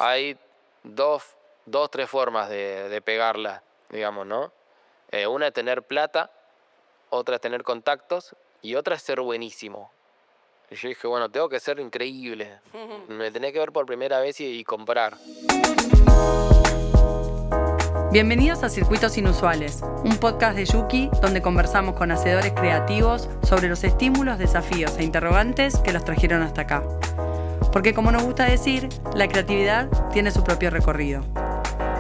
hay tres formas de pegarla, digamos, ¿no? Una es tener plata, otra es tener contactos y otra es ser buenísimo. Y yo dije, bueno, tengo que ser increíble. Me tenés que ver por primera vez y comprar. Bienvenidos a Circuitos Inusuales, un podcast de Yuki donde conversamos con hacedores creativos sobre los estímulos, desafíos e interrogantes que los trajeron hasta acá. Porque como nos gusta decir, la creatividad tiene su propio recorrido.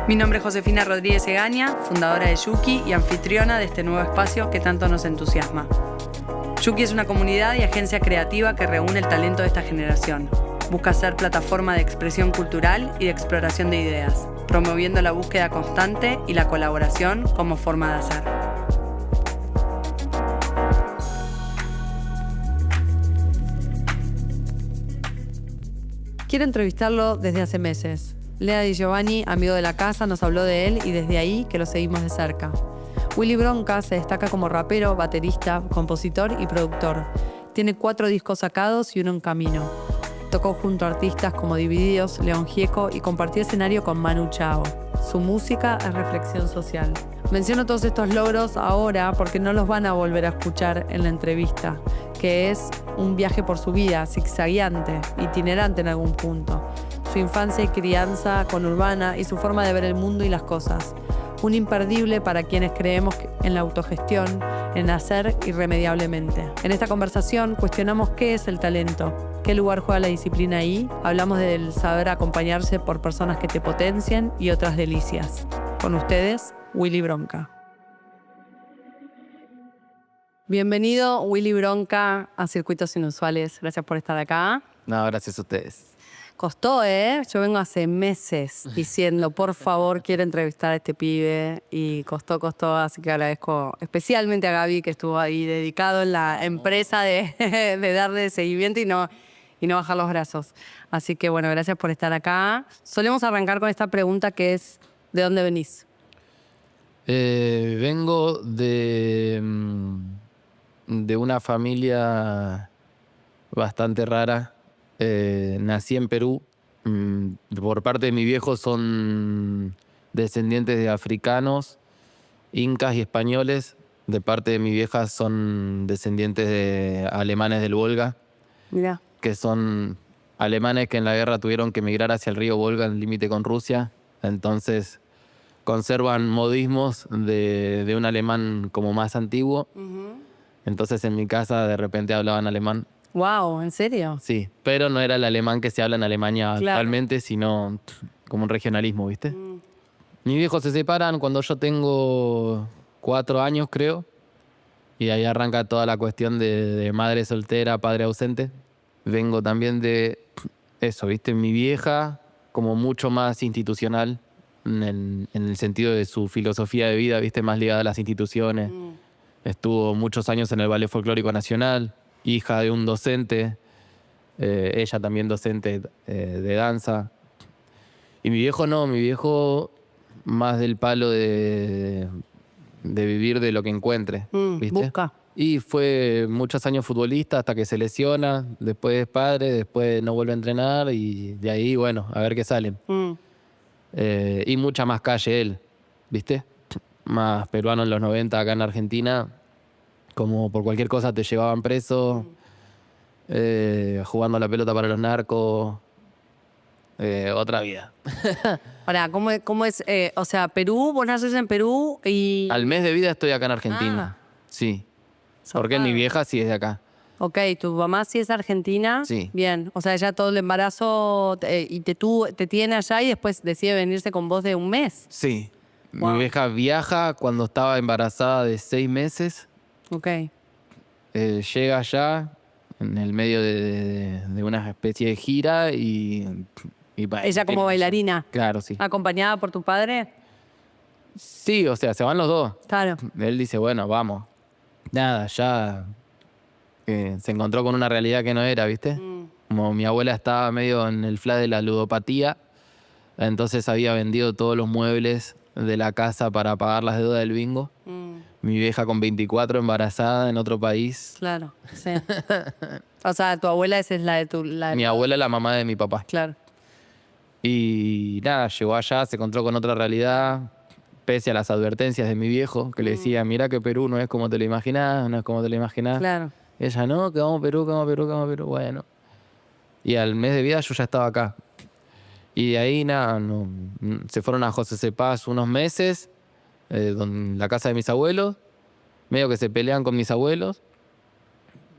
Mi nombre es Josefina Rodríguez Egaña, fundadora de Yuki y anfitriona de este nuevo espacio que tanto nos entusiasma. Yuki es una comunidad y agencia creativa que reúne el talento de esta generación. Busca ser plataforma de expresión cultural y de exploración de ideas, promoviendo la búsqueda constante y la colaboración como forma de hacer. Quiero entrevistarlo desde hace meses. Lea Di Giovanni, amigo de la casa, nos habló de él y desde ahí que lo seguimos de cerca. Willy Bronca se destaca como rapero, baterista, compositor y productor. Tiene 4 discos sacados y uno en camino. Tocó junto a artistas como Divididos, León Gieco y compartió escenario con Manu Chao. Su música es reflexión social. Menciono todos estos logros ahora porque no los van a volver a escuchar en la entrevista, que es un viaje por su vida, zigzagueante, itinerante en algún punto. Su infancia y crianza conurbana y su forma de ver el mundo y las cosas. Un imperdible para quienes creemos en la autogestión, en hacer irremediablemente. En esta conversación cuestionamos qué es el talento, qué lugar juega la disciplina ahí, hablamos del saber acompañarse por personas que te potencien y otras delicias. Con ustedes, Willy Bronca. Bienvenido, Willy Bronca, a Circuitos Inusuales. Gracias por estar acá. No, gracias a ustedes. Costó, ¿eh? Yo vengo hace meses diciendo, por favor, quiero entrevistar a este pibe. Y costó, así que agradezco especialmente a Gaby, que estuvo ahí dedicado en la empresa de darle seguimiento y no bajar los brazos. Así que, bueno, gracias por estar acá. Solemos arrancar con esta pregunta que es, ¿de dónde venís? Vengo de una familia bastante rara. Nací en Perú. Por parte de mi viejo son descendientes de africanos, incas y españoles. De parte de mi vieja son descendientes de alemanes del Volga. Mirá. Que son alemanes que en la guerra tuvieron que emigrar hacia el río Volga, en el límite con Rusia. Entonces conservan modismos de un alemán como más antiguo. Uh-huh. Entonces en mi casa de repente hablaban alemán. Wow, ¿en serio? Sí, pero no era el alemán que se habla en Alemania actualmente, sino como un regionalismo, ¿viste? Mis viejos se separan cuando yo tengo 4 años, creo. Y ahí arranca toda la cuestión de madre soltera, padre ausente. Vengo también de eso, ¿viste? Mi vieja, como mucho más institucional, en el sentido de su filosofía de vida, ¿viste? Más ligada a las instituciones. Estuvo muchos años en el Ballet Folclórico Nacional. Hija de un docente, ella también docente de danza. Y mi viejo no, mi viejo más del palo de vivir de lo que encuentre, ¿viste? Busca. Y fue muchos años futbolista hasta que se lesiona, después es padre, después no vuelve a entrenar y de ahí, bueno, a ver qué salen. Y mucha más calle él, ¿viste? Más peruano en los 90 acá en Argentina. Como por cualquier cosa te llevaban preso, jugando a la pelota para los narcos, otra vida. Ahora, ¿cómo es? O sea, Perú, vos nacés en Perú y... Al mes de vida estoy acá en Argentina, sí. Porque mi vieja sí es de acá. Ok, ¿tu mamá sí es argentina? Sí. Bien, o sea, ella todo el embarazo y te tiene allá y después decide venirse con vos de un mes. Sí. Wow. Mi vieja viaja cuando estaba embarazada de 6 meses. Ok. Llega allá en el medio de una especie de gira y ¿Ella como bailarina? Claro, sí. ¿Acompañada por tu padre? Sí, o sea, se van los dos. Claro. Él dice, bueno, vamos. Nada, ya se encontró con una realidad que no era, ¿viste? Como mi abuela estaba medio en el flash de la ludopatía, entonces había vendido todos los muebles de la casa para pagar las deudas del bingo. Mi vieja con 24, embarazada en otro país. Claro, sí. O sea, tu abuela esa es la de tu... Mi abuela es la mamá de mi papá. Claro. Y Y nada, llegó allá, se encontró con otra realidad, pese a las advertencias de mi viejo, que le decía, mirá que Perú no es como te lo imaginás, no es como te lo imaginás. Claro. Ella, no, que vamos a Perú, que vamos a Perú, que vamos a Perú. Bueno. Y al mes de vida yo ya estaba acá. Y de ahí, nada, se fueron a José Cepaz unos meses, la casa de mis abuelos, medio que se pelean con mis abuelos,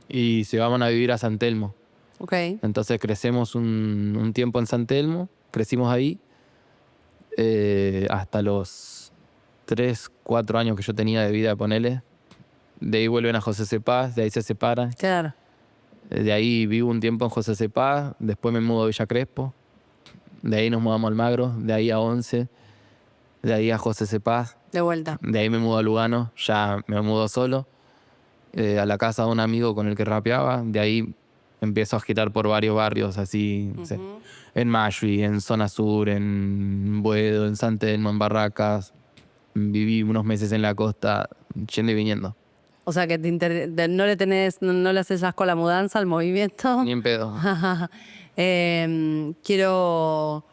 y se van a vivir a San Telmo. Ok. Entonces crecemos un tiempo en San Telmo, crecimos ahí, hasta los 3, 4 años que yo tenía de vida, ponele. De ahí vuelven a José Cepaz, de ahí se separan. Claro. De ahí vivo un tiempo en José Cepaz, después me mudo a Villa Crespo, de ahí nos mudamos a Almagro, de ahí a Once, de ahí a José Cepaz, De vuelta. de ahí me mudo a Lugano, ya me mudo solo, a la casa de un amigo con el que rapeaba, de ahí empiezo a agitar por varios barrios, así, no sé, en Mashui, en Zona Sur, en Boedo, en San Telmo, en Barracas. Viví unos meses en la costa, yendo y viniendo. O sea que no le haces asco a la mudanza, al movimiento. Ni en pedo. Quiero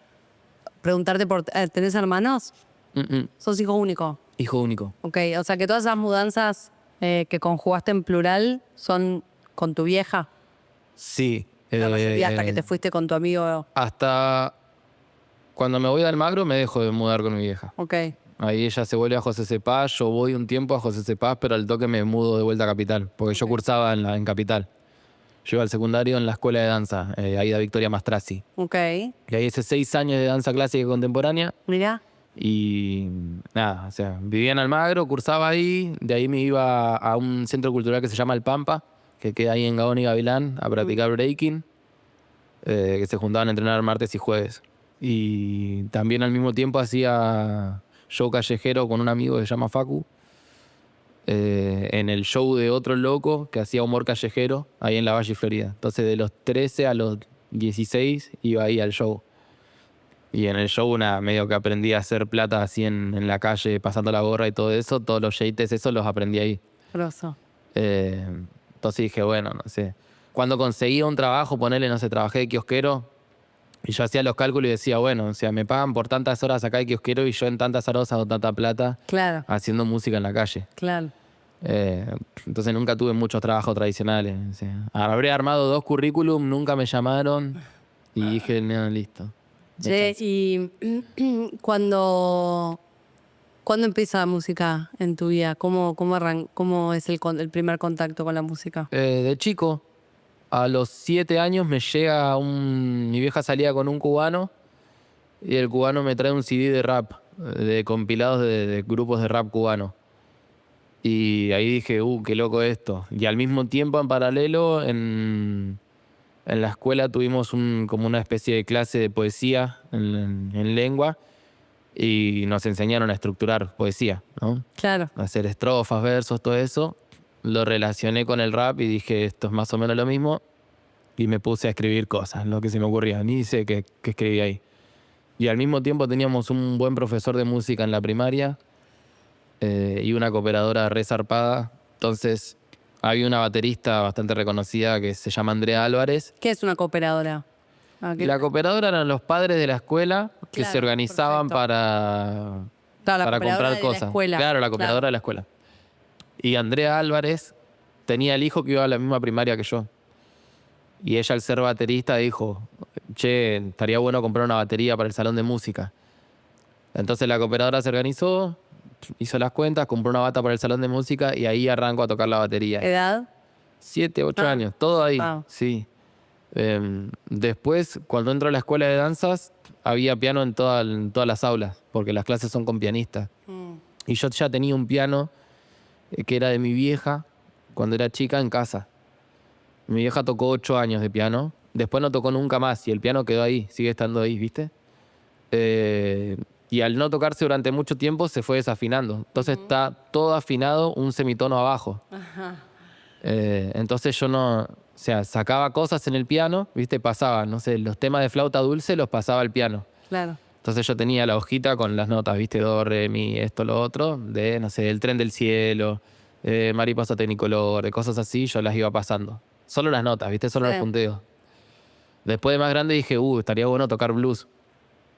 preguntarte ¿tenés hermanos? ¿Sos hijo único? Hijo único. Ok, o sea que todas esas mudanzas que conjugaste en plural son con tu vieja. Sí. La mayoría hasta que te fuiste con tu amigo. Hasta cuando me voy de Almagro me dejo de mudar con mi vieja. Ok. Ahí ella se vuelve a José Cepaz, yo voy un tiempo a José Cepaz, pero al toque me mudo de vuelta a Capital, porque yo cursaba en Capital. Yo iba al secundario en la escuela de danza, Aida Victoria Mastrasi. Ok. Y ahí hice 6 años de danza clásica y contemporánea. Mirá. Y nada, o sea, vivía en Almagro, cursaba ahí, de ahí me iba a un centro cultural que se llama El Pampa, que queda ahí en Gaón y Gavilán, a practicar breaking, que se juntaban a entrenar martes y jueves. Y también al mismo tiempo hacía show callejero con un amigo que se llama Facu, en el show de otro loco que hacía humor callejero ahí en la Valle, Florida. Entonces de los 13 a los 16 iba ahí al show. Y en el show medio que aprendí a hacer plata así en la calle, pasando la gorra y todo eso. Todos los yates, eso los aprendí ahí. Grosso. Entonces dije, bueno, no sé. Cuando conseguía un trabajo, ponele, no sé, trabajé de kiosquero. Y yo hacía los cálculos y decía, bueno, o sea, me pagan por tantas horas acá de kiosquero y yo en tantas horas hago tanta plata. Claro. Haciendo música en la calle. Claro. Entonces nunca tuve muchos trabajos tradicionales. O sea, habré armado 2 currículum, nunca me llamaron. Y dije, no, listo. Che, y ¿cuándo empieza la música en tu vida? ¿Cómo es el primer contacto con la música? De chico, a los 7 años me llega mi vieja salía con un cubano y el cubano me trae un CD de rap, de compilados de grupos de rap cubano. Y ahí dije, qué loco esto. Y al mismo tiempo, en paralelo, en la escuela tuvimos como una especie de clase de poesía en lengua y nos enseñaron a estructurar poesía, ¿no? Claro. Hacer estrofas, versos, todo eso. Lo relacioné con el rap y dije, esto es más o menos lo mismo. Y me puse a escribir cosas, lo que se me ocurría. Ni sé qué escribí ahí. Y al mismo tiempo teníamos un buen profesor de música en la primaria y una cooperadora re zarpada. Entonces había una baterista bastante reconocida que se llama Andrea Álvarez. ¿Qué es una cooperadora? La cooperadora eran los padres de la escuela que Claro, se organizaban perfecto. para la comprar cooperadora de cosas. la escuela. Claro, la cooperadora de la escuela. Y Andrea Álvarez tenía el hijo que iba a la misma primaria que yo. Y ella, al ser baterista, dijo, che, estaría bueno comprar una batería para el salón de música. Entonces la cooperadora se organizó, hizo las cuentas, compró una bata para el salón de música y ahí arrancó a tocar la batería. ¿Edad? 7, 8 años, todo ahí, Wow. sí. Después, cuando entro a la escuela de danzas, había piano en todas las aulas, porque las clases son con pianistas. Y yo ya tenía un piano que era de mi vieja cuando era chica en casa. Mi vieja tocó 8 años de piano, después no tocó nunca más y el piano quedó ahí, sigue estando ahí, ¿viste? Y al no tocarse durante mucho tiempo se fue desafinando. Entonces está todo afinado, un semitono abajo. Ajá. Entonces yo no, o sea, sacaba cosas en el piano, ¿viste? Pasaba, no sé, los temas de flauta dulce los pasaba al piano. Claro. Entonces yo tenía la hojita con las notas, ¿viste? Do, re, mi, esto, lo otro, de, no sé, El tren del cielo, Mariposa tecnicolor, de cosas así, yo las iba pasando. Solo las notas, ¿viste? Solo los punteos. Después de más grande dije, estaría bueno tocar blues.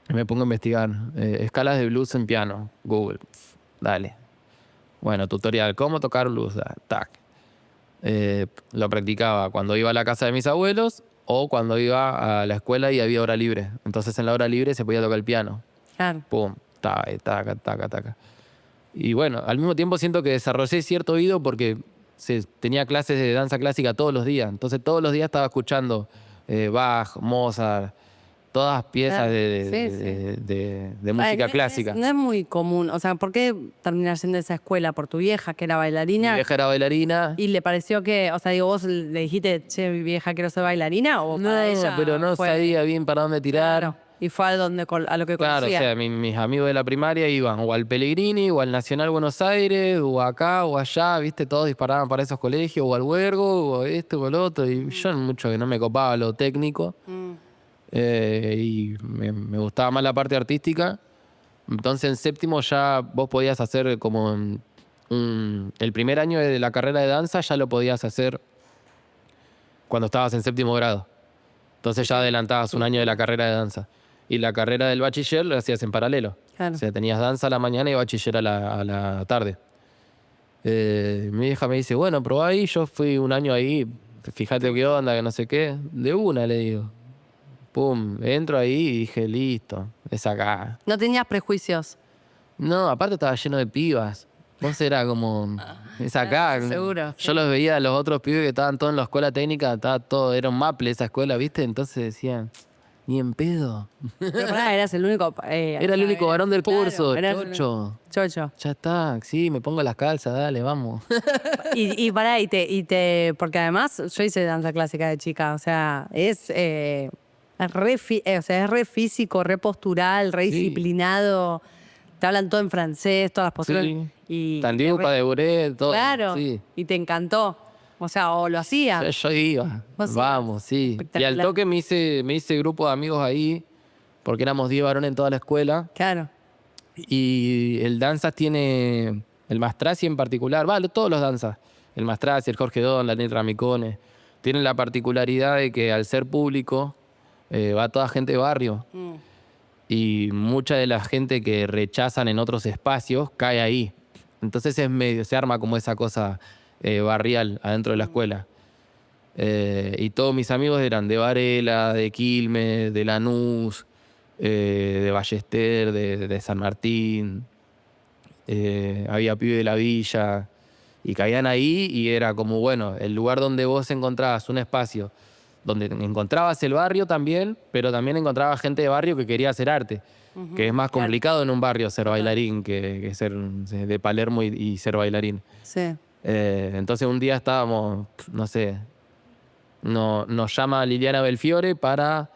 Me pongo a investigar. Escalas de blues en piano. Google. Dale. Bueno, tutorial. ¿Cómo tocar blues? Tac. Lo practicaba cuando iba a la casa de mis abuelos o cuando iba a la escuela y había hora libre. Entonces en la hora libre se podía tocar el piano. Claro. Pum. Taca, taca, taca, taca. Y bueno, al mismo tiempo siento que desarrollé cierto oído porque tenía clases de danza clásica todos los días. Entonces todos los días estaba escuchando Bach, Mozart, todas piezas de música clásica. No es muy común. O sea, ¿por qué terminar yendo a esa escuela? ¿Por tu vieja, que era bailarina? Mi vieja era bailarina. ¿Y le pareció que, o sea, digo, vos le dijiste, che, mi vieja, quiero ser bailarina? ¿O No, para ella pero no sabía bien para dónde tirar. Claro. Y fue a lo que conocía. Claro, o sea, mis amigos de la primaria iban o al Pellegrini, o al Nacional Buenos Aires, o acá, o allá, ¿viste? Todos disparaban para esos colegios, o al Huergo, o esto, o lo otro. Y yo mucho que no me copaba lo técnico. Y me gustaba más la parte artística. Entonces en séptimo ya vos podías hacer como el primer año de la carrera de danza ya lo podías hacer cuando estabas en séptimo grado. Entonces ya adelantabas un año de la carrera de danza. Y la carrera del bachiller lo hacías en paralelo. Claro. O sea, tenías danza a la mañana y bachiller a la tarde. Mi hija me dice, bueno, probá ahí. Yo fui un año ahí, fíjate qué onda, que no sé qué. De una, le digo. Pum, entro ahí y dije, listo, es acá. ¿No tenías prejuicios? No, aparte estaba lleno de pibas. Entonces era como, es acá. Seguro. Yo los veía a los otros pibes que estaban todos en la escuela técnica, estaba todo, era un maple esa escuela, ¿viste? Entonces decían, ni en pedo. Pero pará, eras el único... Era el único varón del curso, chocho. Chocho. Ya está, sí, me pongo las calzas, dale, vamos. Y pará, porque además yo hice danza clásica de chica, o sea, es re físico, re postural, re disciplinado. Te hablan todo en francés, todas las posturas. Sí. Y Tandiu, Padeburé, todo. Claro, Sí. y te encantó. O sea, o lo hacía. Yo iba, Vos vamos, sí. Y al toque me hice grupo de amigos ahí, porque éramos 10 varones en toda la escuela. Claro. Y el danzas tiene, el Mastracci en particular, todos los danzas, el Mastracci, el Jorge Don, la Nel Ramicone, tienen la particularidad de que al ser público va toda gente de barrio. Y mucha de la gente que rechazan en otros espacios cae ahí. Entonces se arma como esa cosa barrial adentro de la escuela. Y todos mis amigos eran de Varela, de Quilmes, de Lanús, de Ballester, de San Martín. Había pibe de la villa. Y caían ahí y era como, bueno, el lugar donde vos encontrabas un espacio donde encontrabas el barrio también, pero también encontrabas gente de barrio que quería hacer arte, que es más complicado en un barrio ser bailarín que ser de Palermo y ser bailarín. Sí. Entonces un día estábamos, no sé, nos llama Liliana Belfiore para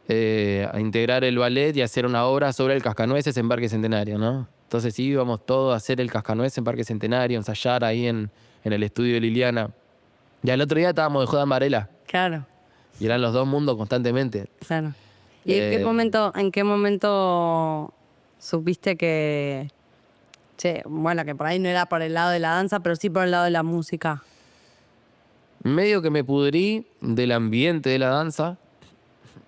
integrar el ballet y hacer una obra sobre el Cascanueces en Parque Centenario, ¿no? Entonces íbamos todos a hacer el Cascanueces en Parque Centenario, ensayar ahí en el estudio de Liliana. Y al otro día estábamos de joda en Varela. Claro. Y eran los dos mundos constantemente. Claro. ¿Y en qué momento supiste que, bueno, que por ahí no era por el lado de la danza, pero sí por el lado de la música? Medio que me pudrí del ambiente de la danza,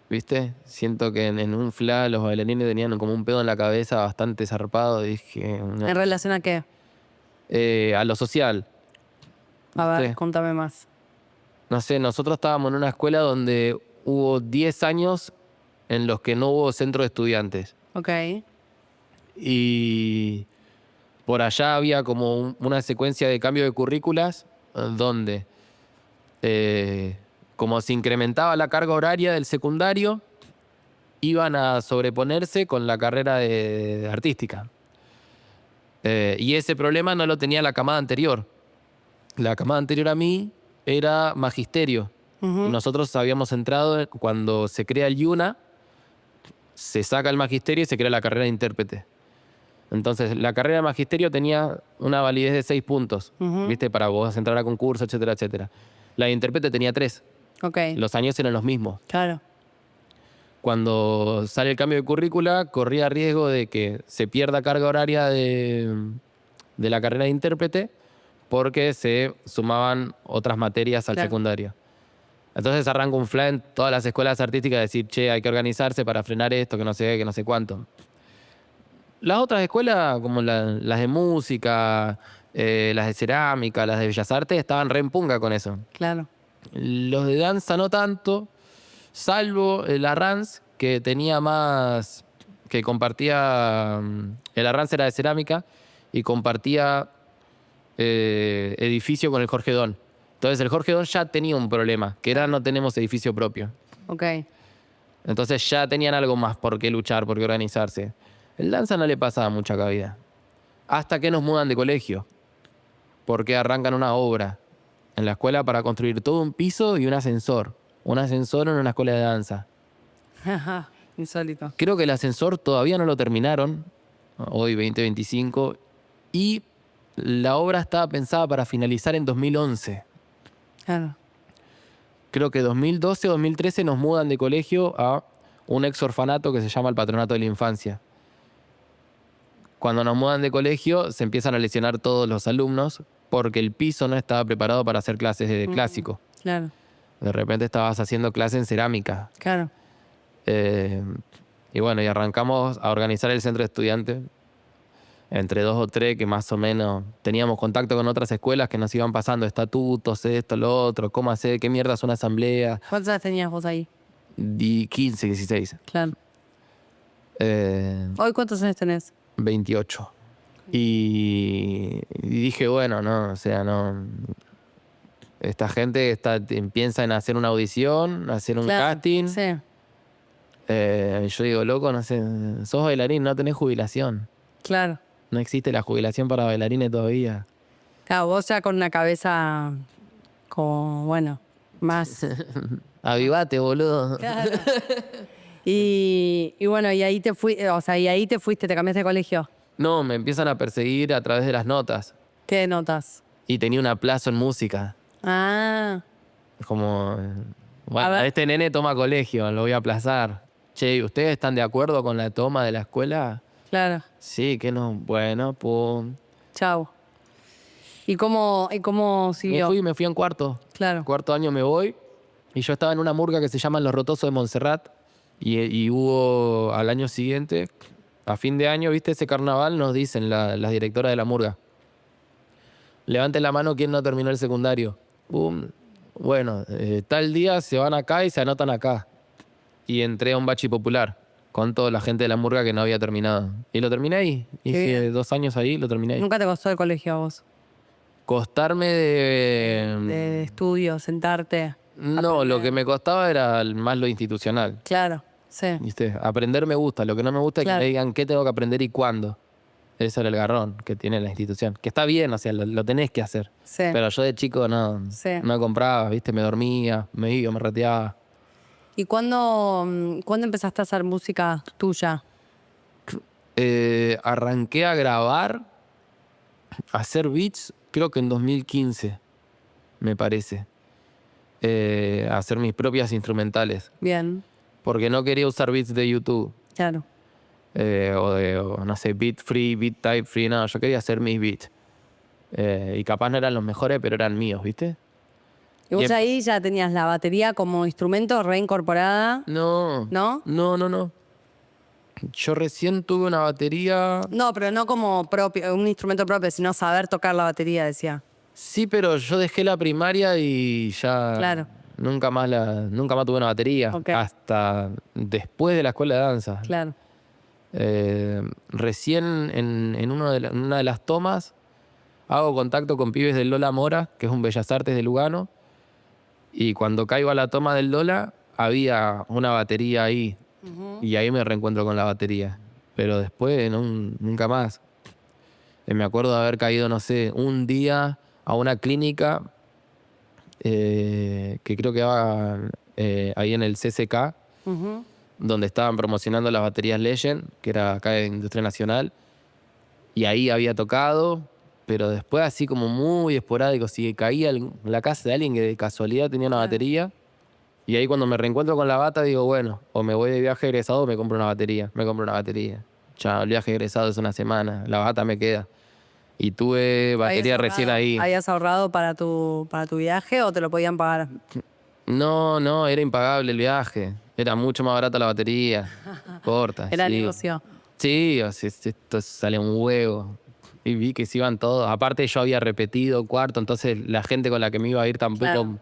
¿viste? Siento que en un fla los bailarines tenían como un pedo en la cabeza bastante zarpado. Dije, ¿En relación a qué? A lo social. A ver, Sí. contame más. No sé, nosotros estábamos en una escuela donde hubo 10 años en los que no hubo centro de estudiantes. Ok. Y por allá había como una secuencia de cambio de currículas donde como se incrementaba la carga horaria del secundario, iban a sobreponerse con la carrera de artística. Y ese problema no lo tenía la camada anterior. La camada anterior a mí era magisterio. Ujú. Nosotros habíamos entrado cuando se crea el IUNA, se saca el magisterio y se crea la carrera de intérprete. Entonces, la carrera de magisterio tenía una validez de 6 puntos, ¿viste? Para vos entrar a concurso, etcétera, etcétera. La de intérprete tenía 3. Ok. Los años eran los mismos. Claro. Cuando sale el cambio de currícula, corría riesgo de que se pierda carga horaria de la carrera de intérprete porque se sumaban otras materias al secundario. Entonces arranca un flan en todas las escuelas artísticas de decir, che, hay que organizarse para frenar esto, que no sé qué, que no sé cuánto. Las otras escuelas, como las de música, las de cerámica, las de bellas artes, estaban re en punga con eso. Claro. Los de danza no tanto, salvo el Arranz, que tenía más, que compartía, el Arranz era de cerámica y compartía edificio con el Jorge Don. Entonces el Jorge Don ya tenía un problema, que era no tenemos edificio propio. Ok. Entonces ya tenían algo más por qué luchar, por qué organizarse. El danza no le pasaba mucha cabida. Hasta que nos mudan de colegio. Porque arrancan una obra en la escuela para construir todo un piso y un ascensor. Un ascensor en una escuela de danza. Insólito. Creo que el ascensor todavía no lo terminaron, hoy 2025, y la obra estaba pensada para finalizar en 2011. Claro. Creo que 2012 o 2013 nos mudan de colegio a un ex orfanato que se llama el Patronato de la Infancia. Cuando nos mudan de colegio se empiezan a lesionar todos los alumnos porque el piso no estaba preparado para hacer clases de clásico. Claro. De repente estabas haciendo clases en cerámica. Claro. Y bueno, y arrancamos a organizar el centro de estudiantes entre 2 o 3 que más o menos teníamos contacto con otras escuelas que nos iban pasando estatutos, esto, lo otro, cómo hacer, qué mierda es una asamblea. ¿Cuántos años tenías vos ahí? 15, 16. Claro. ¿Hoy cuántos años tenés? 28. Y dije, bueno, no, o sea, no. Esta gente piensa en hacer una audición, hacer un casting. Sí. Yo digo, loco, no sé, sos bailarín, no tenés jubilación. Claro. No existe la jubilación para bailarines todavía. Claro, vos ya con una cabeza como, bueno, más. Avivate, boludo. Claro. Y bueno, y ahí te fuiste, te cambiaste de colegio. No, me empiezan a perseguir a través de las notas. ¿Qué notas? Y tenía un aplazo en música. Ah. Como, bueno, este nene toma colegio, lo voy a aplazar. Che, ¿ustedes están de acuerdo con la toma de la escuela? Claro. Sí, que no. Bueno, pum. Chau. ¿Y cómo siguió? Me fui en cuarto. Claro. Cuarto año me voy. Y yo estaba en una murga que se llama Los Rotosos de Montserrat. Y hubo al año siguiente, a fin de año, ¿viste? Ese carnaval nos dicen las directoras de la murga. Levanten la mano quien no terminó el secundario. Pum. Bueno, tal día se van acá y se anotan acá. Y entré a un bachi popular con toda la gente de la murga que no había terminado. Y lo terminé ahí. Hice 2 años ahí, lo terminé ahí. ¿Nunca te costó el colegio a vos? Costarme De estudio, sentarte. No, aprender. lo que me costaba era más lo institucional. Claro, sí. ¿Viste? Aprender me gusta. Lo que no me gusta es que me digan qué tengo que aprender y cuándo. Ese era el garrón que tiene la institución. Que está bien, o sea, lo tenés que hacer. Sí. Pero yo de chico no compraba, ¿viste? Me dormía, me iba, me rateaba. ¿Y cuándo empezaste a hacer música tuya? Arranqué a grabar, a hacer beats, creo que en 2015, me parece. A hacer mis propias instrumentales. Bien. Porque no quería usar beats de YouTube. Claro. O no sé, beat free, beat type free, no, yo quería hacer mis beats. Y capaz no eran los mejores, pero eran míos, ¿viste? ¿Y vos ahí ya tenías la batería como instrumento reincorporada? No. ¿No? No. Yo recién tuve una batería. No, pero no como propio, un instrumento propio, sino saber tocar la batería, decía. Sí, pero yo dejé la primaria y ya. Claro. Nunca más tuve una batería. Okay. Hasta después de la escuela de danza. Claro. Recién en una de las tomas hago contacto con pibes del Lola Mora, que es un Bellas Artes de Lugano. Y cuando caigo a la toma del Lola, había una batería ahí. Y ahí me reencuentro con la batería. Pero después nunca más. Me acuerdo de haber caído, no sé, un día a una clínica que creo que va ahí en el CCK, donde estaban promocionando las baterías Legend, que era acá en Industria Nacional. Y ahí había tocado, pero después así como muy esporádico. Si caía en la casa de alguien que de casualidad tenía una batería. Y ahí cuando me reencuentro con la bata digo, bueno, o me voy de viaje egresado o me compro una batería. Ya, el viaje egresado es una semana, la bata me queda. Y tuve batería recién ahí. ¿Habías ahorrado para tu viaje o te lo podían pagar? No, era impagable el viaje. Era mucho más barata la batería. Corta. Era sí. negocio. Sí, o sea, esto sale un huevo. Y vi que se iban todos. Aparte yo había repetido cuarto, entonces la gente con la que me iba a ir tampoco Claro.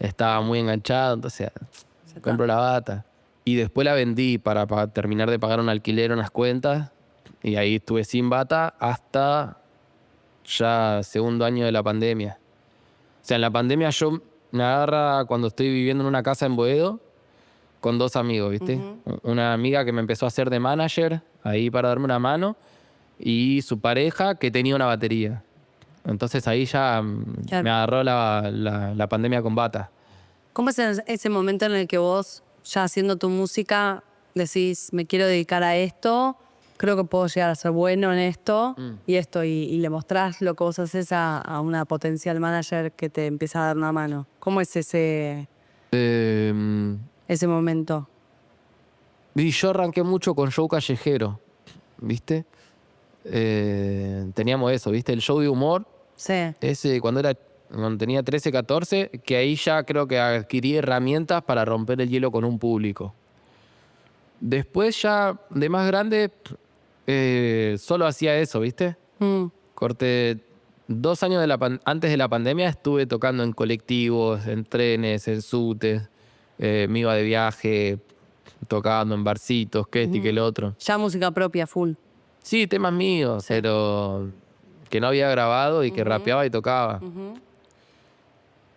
estaba muy enganchada. Entonces Ya está. compro la bata. Y después la vendí para terminar de pagar un alquiler, unas cuentas. Y ahí estuve sin bata hasta ya segundo año de la pandemia. O sea, en la pandemia yo me agarra cuando estoy viviendo en una casa en Boedo con dos amigos, ¿viste? Una amiga que me empezó a hacer de manager ahí para darme una mano y su pareja que tenía una batería. Entonces ahí ya Claro. me agarró la pandemia con bata. ¿Cómo es ese momento en el que vos, ya haciendo tu música, decís, me quiero dedicar a esto, creo que puedo llegar a ser bueno en esto y le mostrás lo que vos haces a una potencial manager que te empieza a dar una mano? ¿Cómo es ese momento? Y yo arranqué mucho con show callejero, ¿viste? Teníamos eso, ¿viste? El show de humor, Sí. ese cuando tenía 13, 14, que ahí ya creo que adquirí herramientas para romper el hielo con un público. Después ya de más grande, solo hacía eso, ¿viste? Corté 2 años antes de la pandemia, estuve tocando en colectivos, en trenes, en subtes, me iba de viaje, tocando en barcitos, que este y que el otro. Ya música propia, full. Sí, temas míos, pero que no había grabado y que rapeaba y tocaba.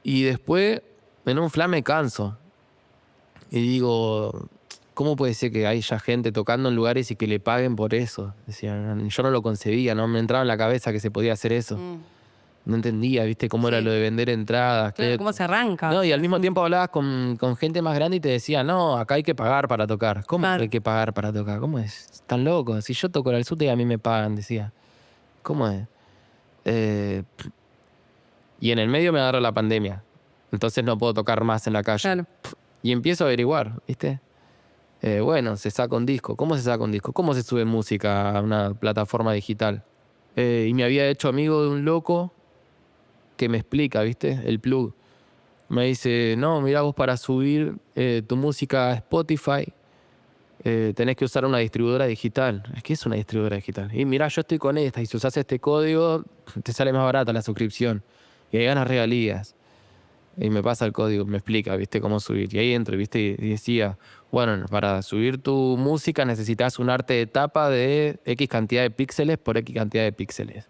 Y después, en un flash me canso. Y digo, ¿cómo puede ser que haya gente tocando en lugares y que le paguen por eso? Decía, yo no lo concebía, no me entraba en la cabeza que se podía hacer eso. No entendía, ¿viste? Cómo era lo de vender entradas. Claro, ¿cómo se arranca? No, y al mismo tiempo hablabas con gente más grande y te decía, no, acá hay que pagar para tocar. ¿Cómo Claro. hay que pagar para tocar? ¿Cómo es? Están locos. Si yo toco en el subte y a mí me pagan, decía. ¿Cómo es? Y en el medio me agarra la pandemia. Entonces no puedo tocar más en la calle. Claro. Y empiezo a averiguar, ¿viste? Bueno, se saca un disco. ¿Cómo se saca un disco? ¿Cómo se sube música a una plataforma digital? Y me había hecho amigo de un loco que me explica, ¿viste? El plug. Me dice, no, mirá, vos para subir tu música a Spotify tenés que usar una distribuidora digital. ¿Qué es una distribuidora digital? Y mirá, yo estoy con esta y si usás este código te sale más barata la suscripción. Y ahí ganas regalías. Y me pasa el código, me explica, ¿viste? Cómo subir. Y ahí entro, ¿viste? Y decía, bueno, para subir tu música necesitas un arte de tapa de X cantidad de píxeles por X cantidad de píxeles.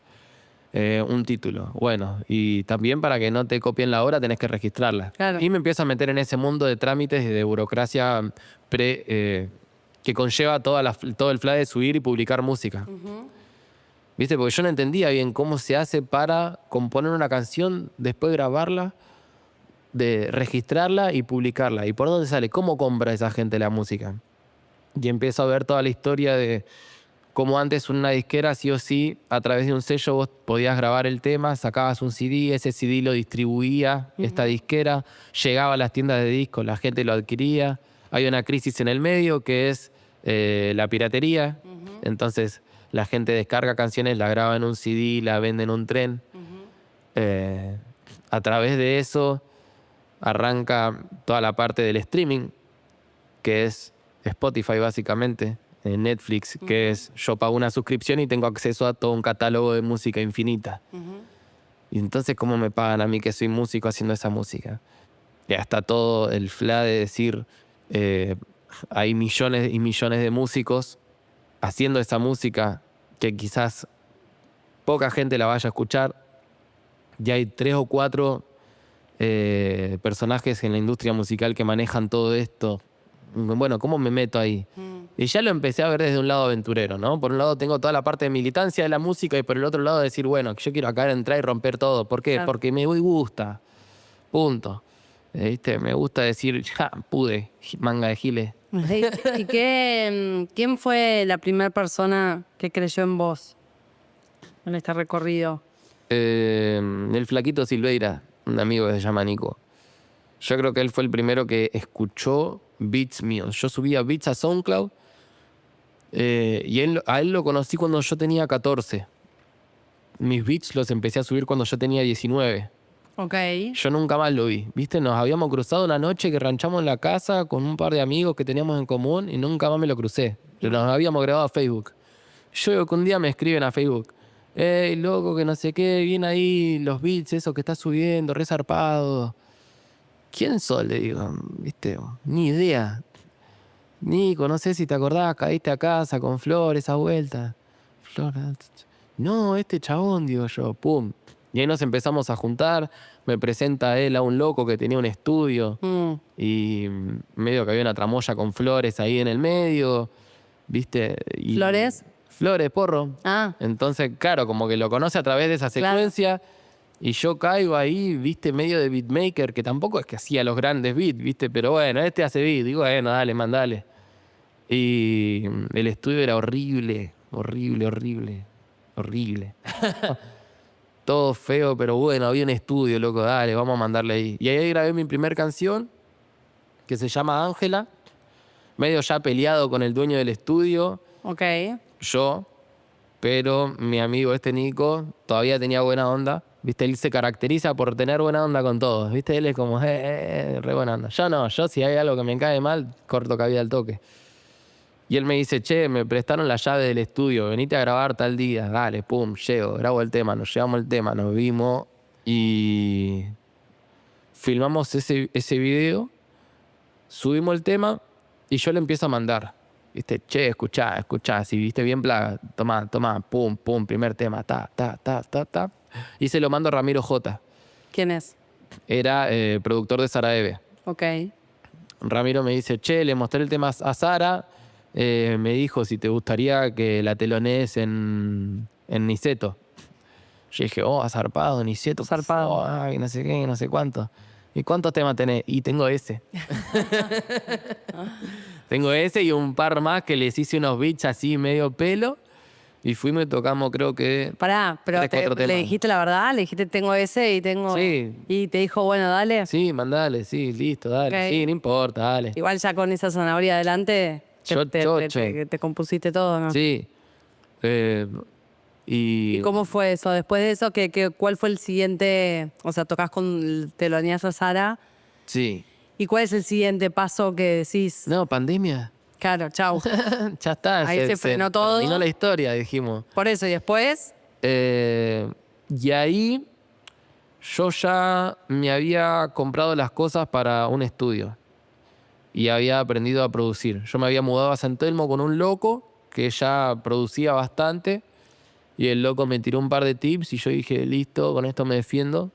Un título. Bueno, y también para que no te copien la obra tenés que registrarla. Claro. Y me empiezo a meter en ese mundo de trámites y de burocracia que conlleva todo el fly de subir y publicar música. ¿Viste? Porque yo no entendía bien cómo se hace para componer una canción, después grabarla, de registrarla y publicarla. ¿Y por dónde sale? ¿Cómo compra esa gente la música? Y empiezo a ver toda la historia de cómo antes una disquera sí o sí, a través de un sello vos podías grabar el tema, sacabas un CD, ese CD lo distribuía esta disquera, llegaba a las tiendas de discos, la gente lo adquiría. Hay una crisis en el medio que es la piratería. Entonces la gente descarga canciones, la graba en un CD, la vende en un tren. A través de eso arranca toda la parte del streaming, que es Spotify básicamente, Netflix, que es yo pago una suscripción y tengo acceso a todo un catálogo de música infinita. Y entonces, ¿cómo me pagan a mí que soy músico haciendo esa música? Ya está todo el fla de decir, hay millones y millones de músicos haciendo esa música que quizás poca gente la vaya a escuchar. Y hay 3 o 4 personajes en la industria musical que manejan todo esto. Bueno, ¿cómo me meto ahí? Y ya lo empecé a ver desde un lado aventurero, ¿no? Por un lado tengo toda la parte de militancia de la música y por el otro lado decir, bueno, yo quiero acá entrar y romper todo. ¿Por qué? Claro. Porque me gusta. Punto. ¿Viste? Me gusta decir, ya, pude, manga de giles. ¿Y quién fue la primera persona que creyó en vos en este recorrido? El flaquito Silveira, un amigo que se llama Nico. Yo creo que él fue el primero que escuchó beats míos. Yo subía beats a SoundCloud y a él lo conocí cuando yo tenía 14. Mis beats los empecé a subir cuando yo tenía 19. Ok. Yo nunca más lo vi, ¿viste? Nos habíamos cruzado una noche que ranchamos en la casa con un par de amigos que teníamos en común y nunca más me lo crucé. Nos habíamos grabado a Facebook. Yo veo que un día me escriben a Facebook. Ey, loco, que no sé qué, viene ahí los beats, esos que estás subiendo, re zarpado. ¿Quién sos? Le digo, ¿viste? Ni idea. Nico, no sé si te acordás, caíste a casa con Flor, esa vuelta. Flor, no, este chabón, digo yo, pum. Y ahí nos empezamos a juntar, me presenta él a un loco que tenía un estudio y medio que había una tramoya con flores ahí en el medio, ¿viste? Y ¿Flores? Flores, porro. Ah. Entonces, claro, como que lo conoce a través de esa secuencia y yo caigo ahí, ¿viste? Medio de beatmaker, que tampoco es que hacía los grandes beats, ¿viste? Pero bueno, este hace beat, digo, bueno, dale, mandale. Y el estudio era horrible, horrible, horrible, horrible. Todo feo, pero bueno, había un estudio, loco, dale, vamos a mandarle ahí. Y ahí grabé mi primer canción, que se llama Ángela, medio ya peleado con el dueño del estudio, Ok. yo, pero mi amigo Nico todavía tenía buena onda, ¿viste? Él se caracteriza por tener buena onda con todos, ¿viste? Él es como, re buena onda. Yo no, yo si hay algo que me cae mal, corto cabida al toque. Y él me dice, che, me prestaron la llave del estudio, venite a grabar tal día. Dale, pum, llego, grabo el tema, nos llevamos el tema, nos vimos y filmamos ese video, subimos el tema y yo le empiezo a mandar. Viste, che, escuchá, si viste bien plaga, tomá, pum, pum, primer tema, ta. Y se lo mando a Ramiro J. ¿Quién es? Era productor de Sara Eve. Ok. Ramiro me dice, che, le mostré el tema a Sara. Me dijo si te gustaría que la telonees en Niceto. Yo dije, zarpado, Niceto. Zarpado. Ay, no sé qué, no sé cuánto. ¿Y cuántos temas tenés? Y tengo ese. Tengo ese y un par más que les hice unos beats así medio pelo. Y fuimos y tocamos, creo que... Pará, pero ¿le dijiste la verdad? ¿Le dijiste tengo ese y tengo...? Sí. ¿Y te dijo, bueno, dale? Sí, mandale, sí, listo, dale. Okay. Sí, no importa, dale. Igual ya con esa zanahoria adelante... Te compusiste todo, ¿no? Sí. ¿Y cómo fue eso? Después de eso, ¿cuál fue el siguiente? O sea, tocas con teloneas a Sara. Sí. ¿Y cuál es el siguiente paso que decís? No, pandemia. Claro, chau. Ya está. Ahí se frenó todo. Terminó la historia, dijimos. Por eso, ¿y después? Y ahí yo ya me había comprado las cosas para un estudio. Y había aprendido a producir. Yo me había mudado a San Telmo con un loco que ya producía bastante. Y el loco me tiró un par de tips y yo dije, listo, con esto me defiendo.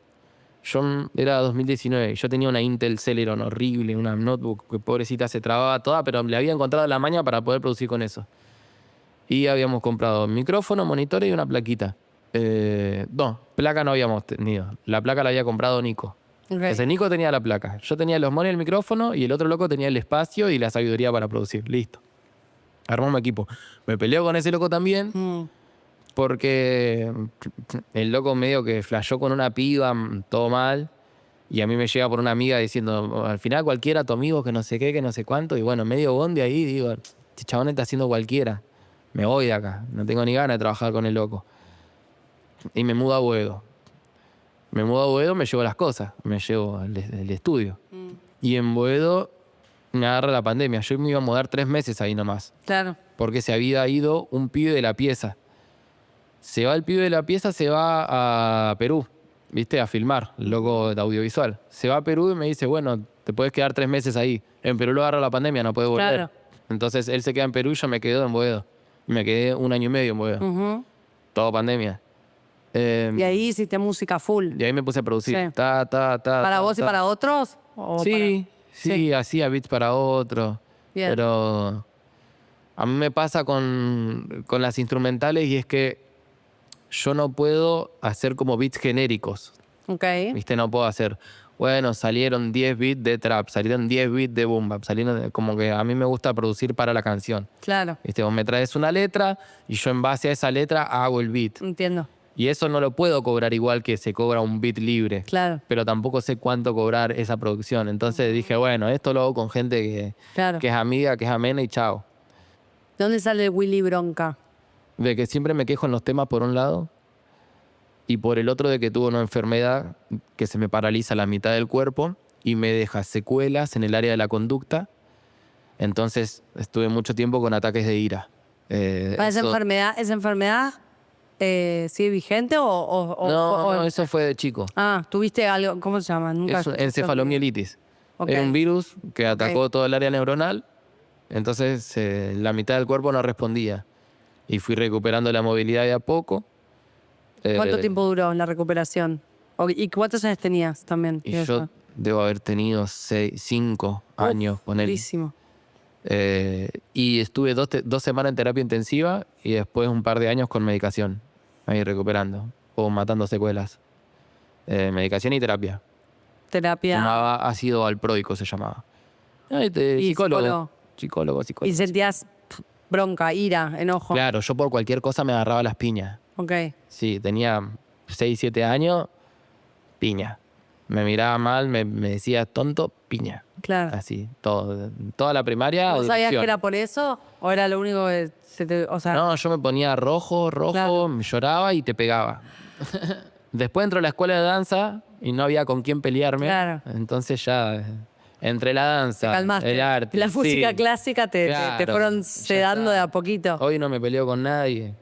Era 2019, yo tenía una Intel Celeron horrible, una notebook que pobrecita se trababa toda, pero le había encontrado la maña para poder producir con eso. Y habíamos comprado micrófono, monitores y una plaquita. No, placa no habíamos tenido. La placa la había comprado Nico. Okay. Ese Nico tenía la placa. Yo tenía los monos y el micrófono y el otro loco tenía el espacio y la sabiduría para producir. Listo. Armamos equipo. Me peleó con ese loco también. Porque el loco medio que flashó con una piba, todo mal, y a mí me llega por una amiga diciendo, al final cualquiera tu amigo, que no sé qué, que no sé cuánto, y bueno, medio bondi ahí, digo, este chabón está haciendo cualquiera, me voy de acá, no tengo ni ganas de trabajar con el loco. Y me mudo a Boedo. Me llevo las cosas, me llevo el estudio. Y en Boedo me agarra la pandemia, yo me iba a mudar 3 meses ahí nomás. Claro. Porque se había ido un pibe de la pieza. Se va el pibe de la pieza, se va a Perú, ¿viste? A filmar, el loco de audiovisual. Se va a Perú y me dice, bueno, te puedes quedar 3 meses ahí. En Perú lo agarra la pandemia, no puede volver. Claro. Entonces él se queda en Perú y yo me quedo en Boedo. Y me quedé 1 año y medio en Boedo. Todo pandemia. Y ahí hiciste música full. Y ahí me puse a producir. Sí. ¿Para vos y para otros? Sí, hacía beats para otros. Pero a mí me pasa con las instrumentales y es que yo no puedo hacer como beats genéricos. Ok. ¿Viste? No puedo hacer, bueno, salieron 10 beats de trap, salieron 10 beats de boom bap, como que a mí me gusta producir para la canción. Claro. ¿Viste? Vos me traes una letra y yo en base a esa letra hago el beat. Entiendo. Y eso no lo puedo cobrar igual que se cobra un beat libre. Claro. Pero tampoco sé cuánto cobrar esa producción. Entonces dije, bueno, esto lo hago con gente que es amiga, que es amena y chao. ¿De dónde sale Willy Bronca? De que siempre me quejo en los temas por un lado y por el otro de que tuve una enfermedad que se me paraliza la mitad del cuerpo y me deja secuelas en el área de la conducta. Entonces estuve mucho tiempo con ataques de ira. ¿Esa enfermedad sigue vigente No, eso fue de chico. ¿Tuviste algo? ¿Cómo se llama? Nunca. Es encefalomielitis. Okay. Era un virus que atacó todo el área neuronal, entonces la mitad del cuerpo no respondía. Y fui recuperando la movilidad de a poco. ¿Cuánto tiempo duró la recuperación? ¿Y cuántos años tenías también? Y yo debo haber tenido 5 años con él. Buenísimo. Y estuve 2 semanas en terapia intensiva y después un par de años con medicación, ahí recuperando o matando secuelas. Medicación y terapia. Terapia. Llamaba ácido valproico, se llamaba. Psicólogo. ¿Y sentías bronca, ira, enojo? Claro, yo por cualquier cosa me agarraba las piñas. Ok. Sí, tenía 6, 7 años, piña. Me miraba mal, me decía tonto, piña. Claro. Así, toda la primaria. ¿Vos sabías que era por eso? ¿O era lo único que se te...? O sea... No, yo me ponía rojo, claro. Me lloraba y te pegaba. Después entró a la escuela de danza y no había con quién pelearme. Claro. Entonces ya, entre la danza, el arte... La música clásica te fueron sedando de a poquito. Hoy no me peleo con nadie.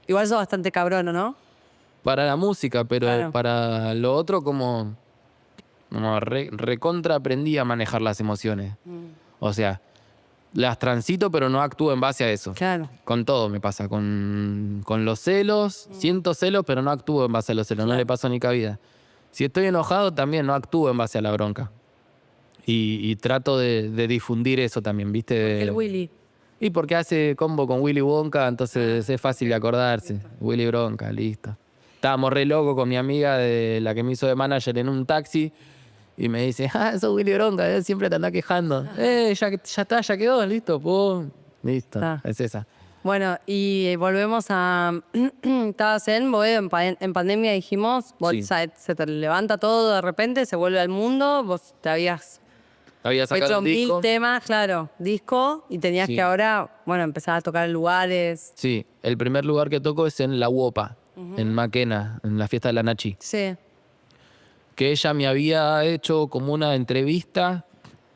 Igual sos bastante cabrón, ¿no? Para la música, pero claro. Para lo otro como recontra aprendí a manejar las emociones. O sea, las transito, pero no actúo en base a eso. Claro. Con todo me pasa. Con los celos, siento celos, pero no actúo en base a los celos. Claro. No le paso ni cabida. Si estoy enojado, también no actúo en base a la bronca. Y trato de difundir eso también, ¿viste? El Willy. Y porque hace combo con Willy Wonka, entonces es fácil de acordarse. Listo. Willy Bronca, listo. Estábamos re locos con mi amiga, de la que me hizo de manager, en un taxi. Y me dice, sos Willy Bronca, siempre te andás quejando. Ya está, ya quedó, listo, pum. Listo, es esa. Bueno, y volvemos a... Estabas en pandemia, dijimos, vos sí. Se te levanta todo de repente, se vuelve al mundo, vos te habías sacado un disco. 1000 temas, claro, disco, y tenías que ahora, empezar a tocar en lugares. Sí, el primer lugar que toco es en La Huopa, en Maquena, en la fiesta de la Nachi. Sí. Que ella me había hecho como una entrevista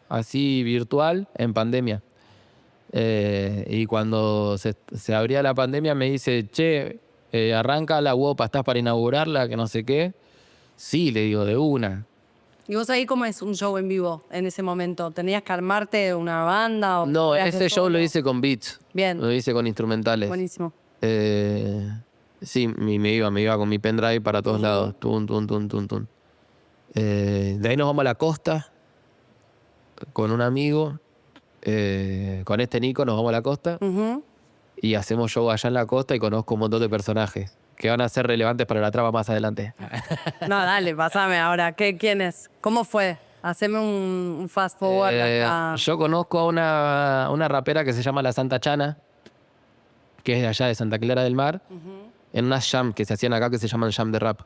así virtual en pandemia. Y cuando se abría la pandemia me dice, che, arranca La Huopa, ¿estás para inaugurarla? Que no sé qué. Sí, le digo, de una. ¿Y vos ahí cómo es un show en vivo en ese momento? ¿Tenías que armarte una banda? O no, ese show lo hice con beats. Bien. Lo hice con instrumentales. Buenísimo. Sí, me iba con mi pendrive para todos lados. Tun. De ahí nos vamos a la costa con un amigo. Con este Nico nos vamos a la costa y hacemos show allá en la costa y conozco un montón de personajes que van a ser relevantes para la trama más adelante. No, dale, pasame ahora. ¿Quién es? ¿Cómo fue? Haceme un fast forward. Yo conozco a una rapera que se llama La Santa Chana, que es de allá de Santa Clara del Mar, en unas jam que se hacían acá que se llaman jam de rap.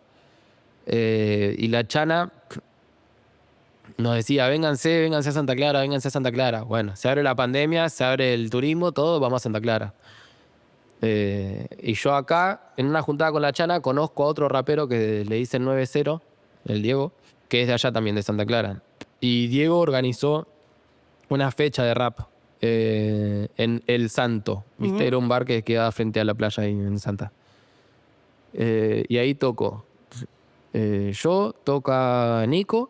Y la Chana nos decía, vénganse a Santa Clara. Bueno, se abre la pandemia, se abre el turismo, todo, vamos a Santa Clara. Y yo acá, en una juntada con la Chana, conozco a otro rapero que le dicen 9-0, el Diego, que es de allá también, de Santa Clara. Y Diego organizó una fecha de rap en El Santo, ¿viste? Era un bar que quedaba frente a la playa ahí en Santa. Y ahí toco. Yo, toca Nico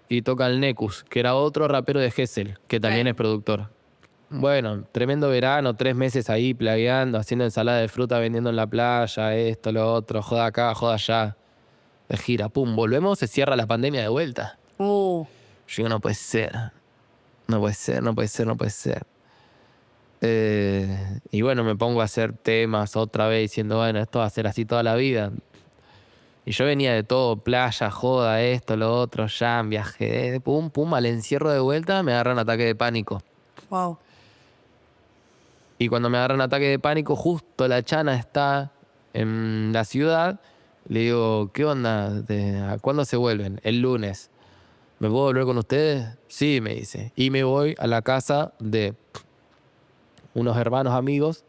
y toca el Necus, que era otro rapero de Gesell, que también es productor. Bueno, tremendo verano, 3 meses ahí plagueando, haciendo ensalada de fruta, vendiendo en la playa, esto, lo otro, joda acá, joda allá. De gira, pum, volvemos, se cierra la pandemia de vuelta. Yo digo, no puede ser. Y bueno, me pongo a hacer temas otra vez diciendo, bueno, esto va a ser así toda la vida. Y yo venía de todo, playa, joda, esto, lo otro, jam, viaje, pum, al encierro de vuelta me agarra un ataque de pánico. Wow. Y cuando me agarra un ataque de pánico, justo la Chana está en la ciudad, le digo, ¿qué onda? ¿Cuándo se vuelven? El lunes. ¿Me puedo volver con ustedes? Sí, me dice. Y me voy a la casa de unos hermanos amigos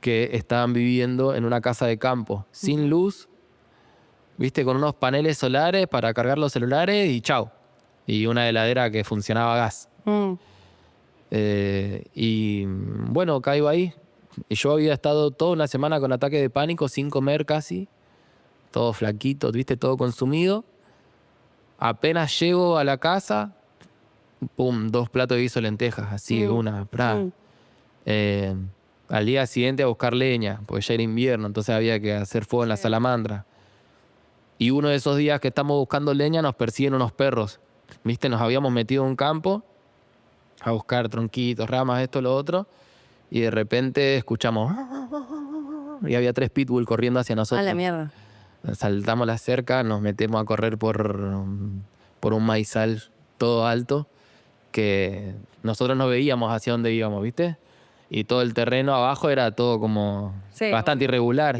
que estaban viviendo en una casa de campo, sin luz, viste, con unos paneles solares para cargar los celulares y chau. Y una heladera que funcionaba a gas. Y bueno, caigo ahí. Y yo había estado toda una semana con ataque de pánico, sin comer casi. Todo flaquito, viste, todo consumido. Apenas llego a la casa, pum, 2 platos de guiso de lentejas, así de una. Al día siguiente a buscar leña, porque ya era invierno, entonces había que hacer fuego en la salamandra. Y uno de esos días que estamos buscando leña nos persiguen unos perros. ¿Viste? Nos habíamos metido en un campo a buscar tronquitos, ramas, esto, lo otro. Y de repente escuchamos... Y había 3 pitbull corriendo hacia nosotros. A la mierda. Saltamos la cerca, nos metemos a correr por un maizal todo alto, que nosotros no veíamos hacia dónde íbamos, ¿viste? Y todo el terreno abajo era todo como bastante irregular.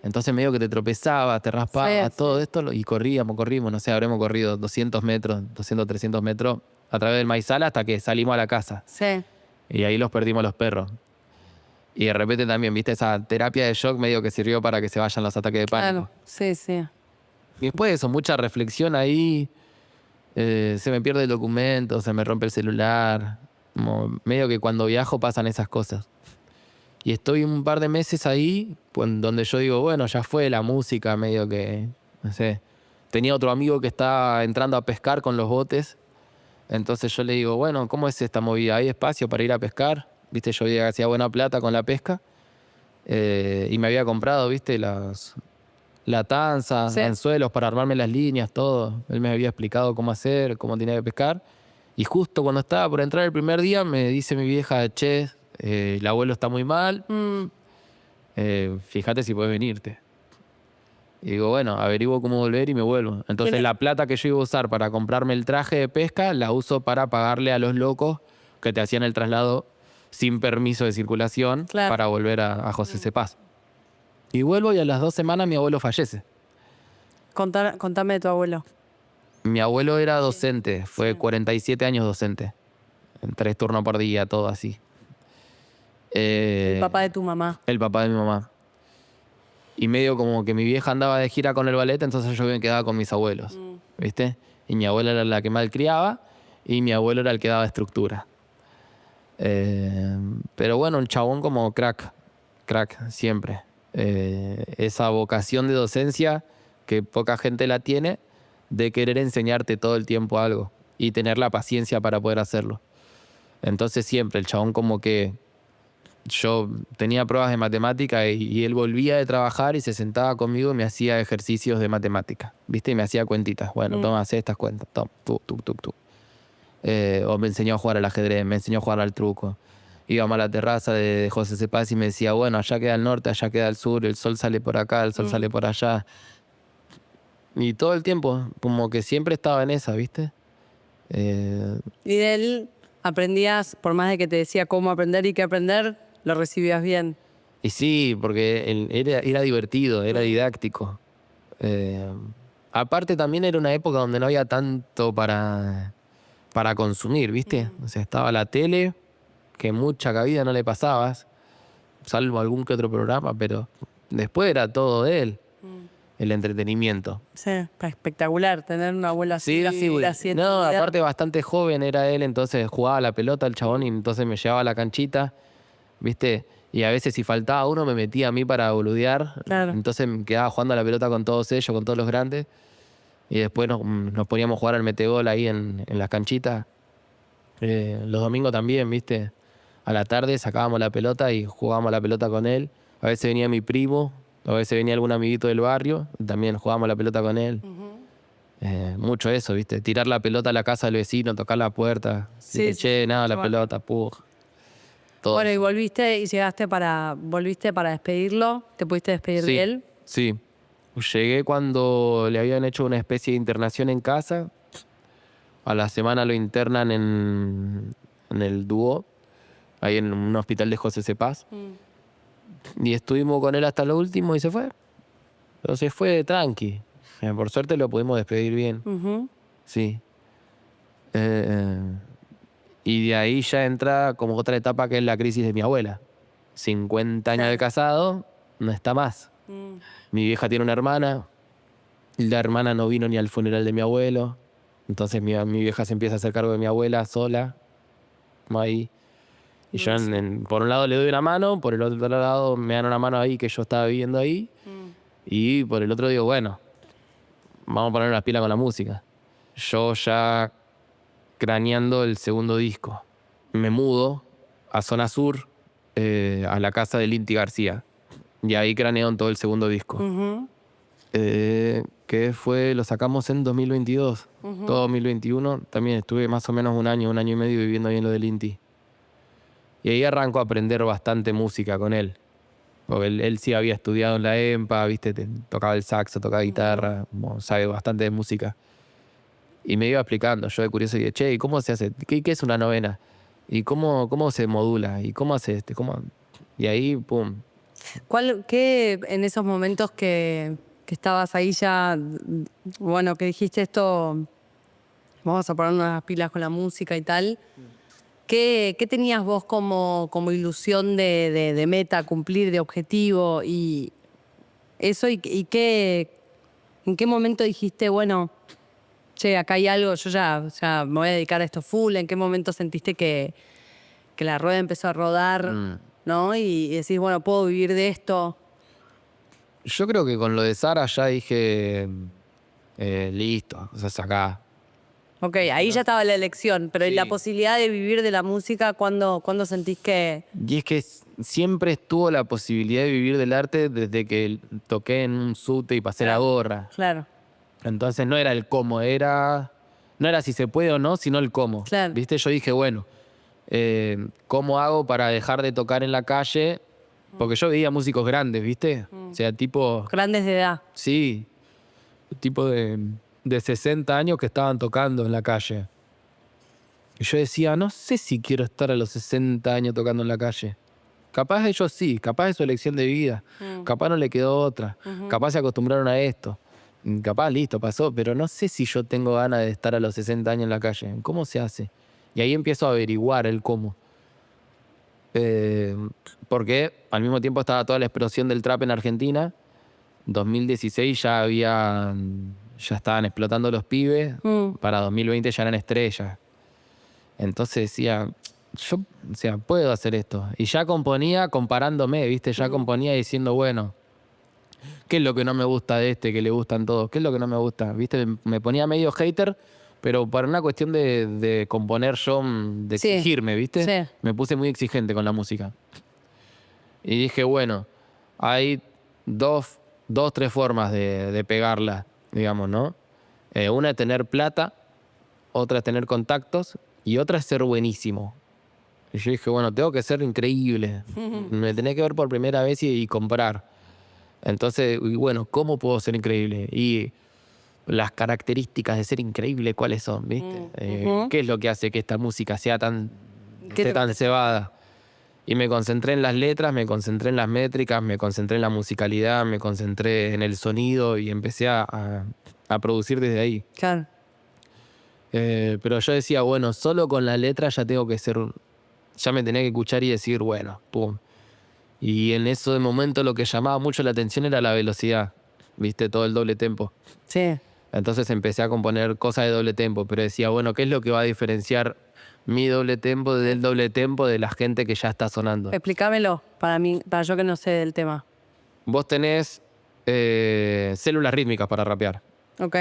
Entonces medio que te tropezabas, te raspabas, todo esto, y corrimos, no sé, habremos corrido 200 metros, 200, 300 metros a través del maizal hasta que salimos a la casa. Y ahí los perdimos los perros. Y de repente también, viste, esa terapia de shock medio que sirvió para que se vayan los ataques de pánico. Y después de eso, mucha reflexión ahí. Se me pierde el documento, se me rompe el celular. Como medio que cuando viajo pasan esas cosas. Y estoy un par de meses ahí, donde yo digo, bueno, ya fue la música, medio que, no sé. Tenía otro amigo que estaba entrando a pescar con los botes. Entonces yo le digo, bueno, ¿cómo es esta movida? ¿Hay espacio para ir a pescar? Viste, yo hacía buena plata con la pesca. Y me había comprado, viste, la tanza, anzuelos para armarme las líneas, todo. Él me había explicado cómo hacer, cómo tenía que pescar. Y justo cuando estaba por entrar el primer día, me dice mi vieja, che, el abuelo está muy mal. Fíjate si puedes venirte. Y digo, bueno, averiguo cómo volver y me vuelvo. Entonces la plata que yo iba a usar para comprarme el traje de pesca, la uso para pagarle a los locos que te hacían el traslado sin permiso de circulación para volver a José Cepaz. Y vuelvo y a las 2 semanas mi abuelo fallece. Contame de tu abuelo. Mi abuelo era docente, fue 47 años docente. En 3 turnos por día, todo así. El papá de tu mamá. El papá de mi mamá. Y medio como que mi vieja andaba de gira con el ballet, entonces yo me quedaba con mis abuelos, ¿viste? Y mi abuela era la que malcriaba y mi abuelo era el que daba estructura. Pero bueno, un chabón como crack siempre. Esa vocación de docencia que poca gente la tiene, de querer enseñarte todo el tiempo algo y tener la paciencia para poder hacerlo. Entonces siempre el chabón como que yo tenía pruebas de matemática y él volvía de trabajar y se sentaba conmigo y me hacía ejercicios de matemática, ¿viste? Y me hacía cuentitas. Bueno, toma, haz estas cuentas. Toma, tú. O me enseñó a jugar al ajedrez, me enseñó a jugar al truco. Íbamos a la terraza de José Cepaz y me decía, bueno, allá queda el norte, allá queda el sur, el sol sale por acá, el sol sale por allá. Y todo el tiempo, como que siempre estaba en esa, ¿viste? Y de él aprendías, por más de que te decía cómo aprender y qué aprender, lo recibías bien. Y sí, porque él era divertido, era didáctico. Aparte también era una época donde no había tanto para consumir, ¿viste? O sea, estaba la tele, que mucha cabida no le pasabas, salvo algún que otro programa, pero después era todo de él. El entretenimiento. Sí, espectacular tener una abuela así. Sí, no, aparte bastante joven era él, entonces jugaba a la pelota el chabón y entonces me llevaba a la canchita, ¿viste? Y a veces si faltaba uno me metía a mí para boludear. Entonces me quedaba jugando a la pelota con todos ellos, con todos los grandes. Y después nos poníamos a jugar al metegol ahí en las canchitas. Los domingos también, ¿viste? A la tarde sacábamos la pelota y jugábamos a la pelota con él. A veces venía mi primo, a veces venía algún amiguito del barrio, también jugábamos la pelota con él. Mucho eso, ¿viste? Tirar la pelota a la casa del vecino, tocar la puerta. Che, nada, la pelota, pug. Todo. Bueno, y volviste y volviste para despedirlo. ¿Te pudiste despedir de él? Sí. Llegué cuando le habían hecho una especie de internación en casa. A la semana lo internan en el Dúo, ahí en un hospital de José Cepaz. Y estuvimos con él hasta lo último y se fue. Pero se fue tranqui. Por suerte lo pudimos despedir bien. Sí. Y de ahí ya entra como otra etapa que es la crisis de mi abuela. 50 años de casado, no está más. Mi vieja tiene una hermana La hermana no vino ni al funeral de mi abuelo. Entonces mi vieja se empieza a hacer cargo de mi abuela sola. Ahí. Y yo por un lado le doy una mano, por el otro lado me dan una mano ahí que yo estaba viviendo ahí. Y por el otro digo, bueno, vamos a poner las pilas con la música. Yo ya craneando el segundo disco. Me mudo a Zona Sur, a la casa de Inti García. Y ahí cranearon todo el segundo disco. Que lo sacamos en 2022. Todo 2021. También estuve más o menos un año y medio viviendo ahí en lo del Inti. Y ahí arranco a aprender bastante música con él. Porque él sí había estudiado en la EMPA, ¿viste? Tocaba el saxo, tocaba guitarra, sabe bastante de música. Y me iba explicando, yo de curioso dije, che, ¿y cómo se hace? ¿Qué es una novena? ¿Y cómo se modula? ¿Y cómo hace este? Y ahí, pum. ¿Qué en esos momentos que estabas ahí ya, bueno, que dijiste esto, vamos a ponernos las pilas con la música y tal, ¿qué tenías vos como ilusión de meta a cumplir, de objetivo y eso? ¿En qué momento dijiste, bueno, che, acá hay algo, yo ya me voy a dedicar a esto full? ¿En qué momento sentiste que la rueda empezó a rodar, ¿no? Y decís, bueno, puedo vivir de esto? Yo creo que con lo de Sara ya dije, listo, o sea, sacá. Ok, ahí ya estaba la elección, pero Sí. ¿y la posibilidad de vivir de la música cuándo sentís que...? Y es que siempre estuvo la posibilidad de vivir del arte desde que toqué en un subte y pasé la gorra. Claro. Entonces no era el cómo, no era si se puede o no, sino el cómo. Claro. ¿Viste? Yo dije, bueno, ¿cómo hago para dejar de tocar en la calle? Porque yo veía músicos grandes, ¿viste? O sea, tipo... Grandes de edad. Sí, tipo de 60 años que estaban tocando en la calle. Y yo decía, no sé si quiero estar a los 60 años tocando en la calle. Capaz ellos sí, capaz es su elección de vida. Capaz no le quedó otra. Capaz se acostumbraron a esto. Capaz, listo, pasó. Pero no sé si yo tengo ganas de estar a los 60 años en la calle. ¿Cómo se hace? Y ahí empiezo a averiguar el cómo. Porque al mismo tiempo estaba toda la explosión del trap en Argentina. 2016 ya estaban explotando los pibes. Para 2020 ya eran estrellas. Entonces decía, puedo hacer esto. Y ya componía comparándome, ¿viste? Ya componía diciendo, bueno, ¿qué es lo que no me gusta de este, que le gustan todos? ¿Qué es lo que no me gusta? ¿Viste? Me ponía medio hater, pero para una cuestión de componer yo, de exigirme, ¿viste? Sí. Me puse muy exigente con la música. Y dije, bueno, hay tres formas de pegarla, digamos, ¿no? Una es tener plata, otra es tener contactos y otra es ser buenísimo. Y yo dije, bueno, tengo que ser increíble. Me tenés que ver por primera vez y comprar. Entonces, bueno, ¿cómo puedo ser increíble? Y las características de ser increíble, ¿cuáles son? ¿Viste? ¿Qué es lo que hace que esta música esté tan cebada? Y me concentré en las letras, me concentré en las métricas, me concentré en la musicalidad, me concentré en el sonido y empecé a producir desde ahí. Claro. Pero yo decía, bueno, solo con la letra ya me tenía que escuchar y decir, bueno, pum. Y en eso de momento lo que llamaba mucho la atención era la velocidad, ¿viste? Todo el doble tempo. Sí. Entonces empecé a componer cosas de doble tempo, pero decía, bueno, ¿qué es lo que va a diferenciar mi doble tempo del doble tempo de la gente que ya está sonando? Explícamelo, para yo que no sé del tema. Vos tenés células rítmicas para rapear. Ok.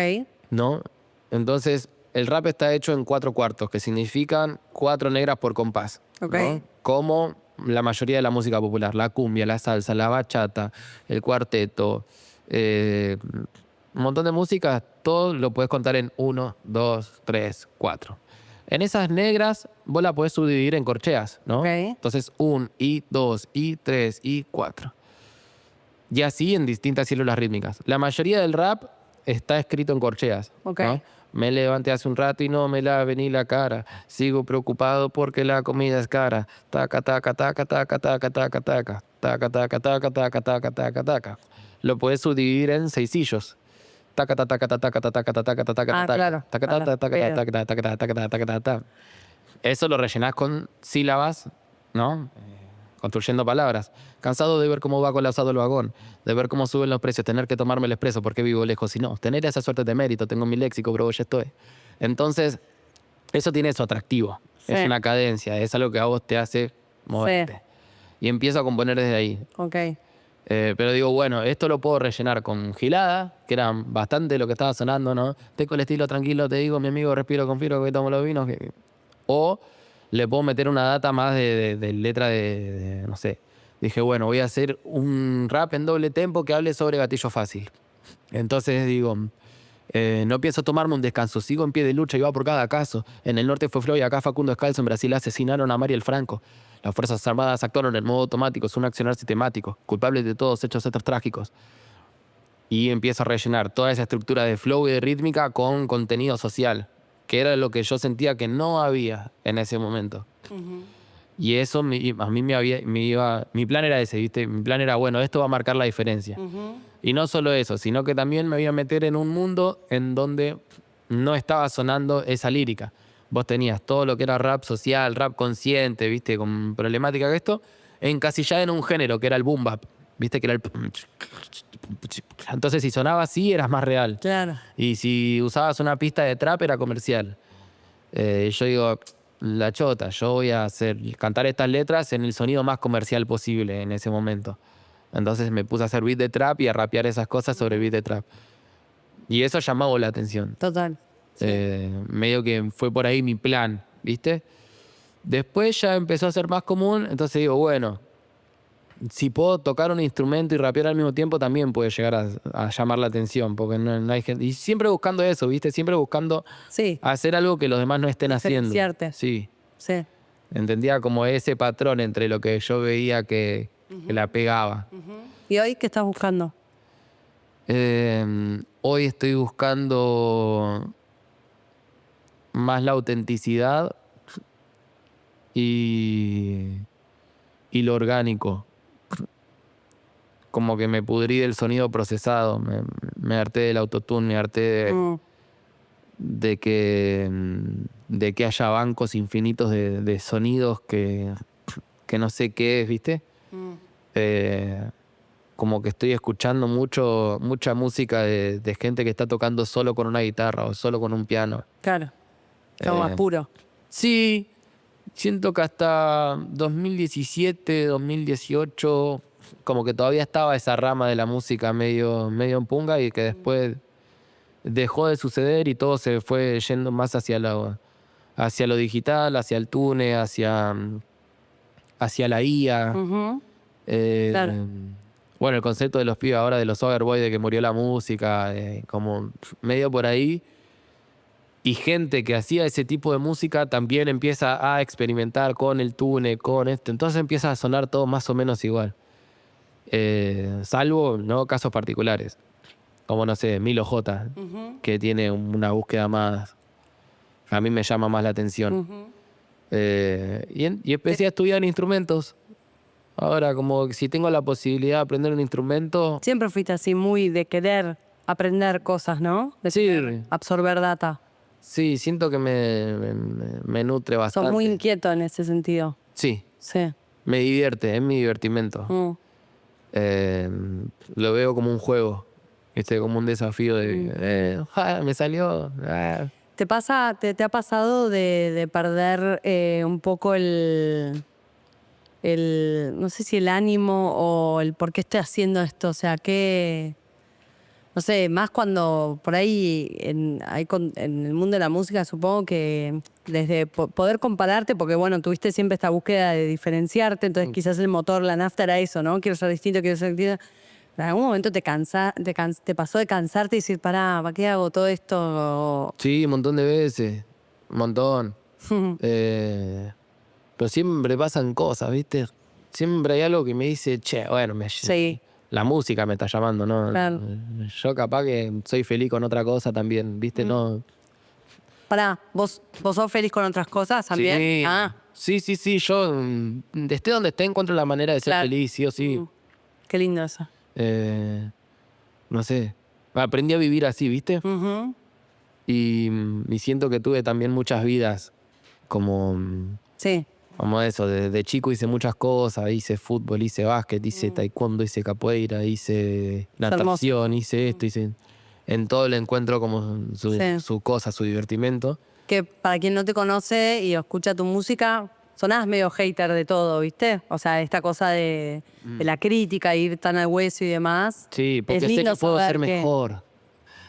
¿No? Entonces, el rap está hecho en 4/4, que significan 4 negras por compás. Ok. ¿No? Como la mayoría de la música popular, la cumbia, la salsa, la bachata, el cuarteto, un montón de música, todo lo puedes contar en 1, 2, 3, 4. En esas negras, vos la podés subdividir en corcheas, ¿no? Ok. Entonces, 1, y 2, y 3, y 4. Y así en distintas células rítmicas. La mayoría del rap está escrito en corcheas. Ok. ¿No? Me levanté hace un rato y no me lavé ni la cara. Sigo preocupado porque la comida es cara. Taca, taca, taca, taca, taca, taca, taca. Taca, taca, taca, taca, taca, taca, taca. Lo puedes subdividir en seisillos. Taca, taca, taca, taca, taca, taca, taca, taca, taca, claro. taca, taca, taca, taca, taca, taca, taca, taca, taca. Eso lo rellenás con sílabas, ¿no? construyendo palabras. Cansado de ver cómo va colapsado el vagón, de ver cómo suben los precios, tener que tomarme el expreso porque vivo lejos. Y no, tener esa suerte de mérito, tengo mi léxico, bro, ya estoy. Entonces, eso tiene su atractivo. Sí. Es una cadencia, es algo que a vos te hace moverte. Sí. Y empiezo a componer desde ahí. Ok. Pero digo, bueno, esto lo puedo rellenar con gilada, que era bastante lo que estaba sonando, ¿no? Tengo el estilo tranquilo, te digo, mi amigo, respiro, confiro, que tomo los vinos. O le puedo meter una data más de letra de, no sé. Dije, bueno, voy a hacer un rap en doble tempo que hable sobre gatillo fácil. Entonces digo, no pienso tomarme un descanso, sigo en pie de lucha y va por cada caso. En el norte fue Floyd, acá Facundo Descalzo, en Brasil asesinaron a Mariel Franco. Las Fuerzas Armadas actuaron en modo automático, es un accionar sistemático, culpables de todos hechos estos trágicos. Y empiezo a rellenar toda esa estructura de flow y de rítmica con contenido social, que era lo que yo sentía que no había en ese momento. Y eso a mí mi plan era ese, ¿viste? Mi plan era, bueno, esto va a marcar la diferencia. Y no solo eso, sino que también me voy a meter en un mundo en donde no estaba sonando esa lírica. Vos tenías todo lo que era rap social, rap consciente, ¿viste? Con problemática que esto, encasillada en un género que era el boom bap, ¿viste? Que era el... Entonces, si sonaba así, eras más real. Claro. Y si usabas una pista de trap, era comercial. Yo digo, la chota, yo voy a cantar estas letras en el sonido más comercial posible en ese momento. Entonces me puse a hacer beat de trap y a rapear esas cosas sobre beat de trap. Y eso llamaba la atención. Total. Sí. Medio que fue por ahí mi plan, ¿viste? Después ya empezó a ser más común, entonces digo, bueno, si puedo tocar un instrumento y rapear al mismo tiempo, también puede llegar a llamar la atención, porque no hay gente... Y siempre buscando eso, ¿viste? Siempre buscando hacer algo que los demás no estén haciendo. Sí. Sí. Entendía como ese patrón entre lo que yo veía que la pegaba. ¿Y hoy qué estás buscando? Hoy estoy buscando más la autenticidad y lo orgánico. Como que me pudrí del sonido procesado, me harté del autotune, me harté de que haya bancos infinitos de sonidos que no sé qué es, ¿viste? Como que estoy escuchando mucha música de gente que está tocando solo con una guitarra o solo con un piano. Claro. Como más puro. Sí, siento que hasta 2017, 2018, como que todavía estaba esa rama de la música medio en punga y que después dejó de suceder y todo se fue yendo más hacia lo digital, hacia el tune, hacia la IA. Claro. Bueno, el concepto de los pibes ahora, de los Overboy, de que murió la música, como medio por ahí. Y gente que hacía ese tipo de música también empieza a experimentar con el tune, con esto. Entonces empieza a sonar todo más o menos igual. Salvo, ¿no?, casos particulares. Como, no sé, Milo J, que tiene una búsqueda más... A mí me llama más la atención. Y empecé a estudiar instrumentos. Ahora, como si tengo la posibilidad de aprender un instrumento... Siempre fuiste así, muy de querer aprender cosas, ¿no? De absorber data. Sí, siento que me nutre bastante. Sos muy inquieto en ese sentido. Sí. Sí. Me divierte, es mi divertimento. Lo veo como un juego, como un desafío de... me salió... ¿Te ha pasado de perder un poco el no sé si el ánimo o el por qué estoy haciendo esto? O sea, que... No sé, más cuando por ahí en el mundo de la música, supongo que desde poder compararte, porque bueno, tuviste siempre esta búsqueda de diferenciarte, entonces quizás el motor, la nafta era eso, ¿no? Quiero ser distinto, quiero ser distinto. En algún momento te pasó de cansarte y decir, pará, ¿para qué hago todo esto? Sí, un montón de veces, un montón. Pero siempre pasan cosas, ¿viste? Siempre hay algo que me dice, che, bueno, Sí. La música me está llamando, ¿no? Claro. Yo capaz que soy feliz con otra cosa también, ¿viste? No. Pará, ¿vos sos feliz con otras cosas también? Sí. Sí, yo esté donde esté encuentro la manera de ser feliz, sí o sí. Qué lindo eso. No sé, aprendí a vivir así, ¿viste? Y siento que tuve también muchas vidas como... Sí. Como eso, desde chico hice muchas cosas, hice fútbol, hice básquet, hice taekwondo, hice capoeira, hice natación, hice esto, hice... En todo le encuentro como su cosa, su divertimento. Que para quien no te conoce y escucha tu música, sonás medio hater de todo, ¿viste? O sea, esta cosa de la crítica, ir tan al hueso y demás. Sí, porque es sé lindo que puedo saber ser mejor.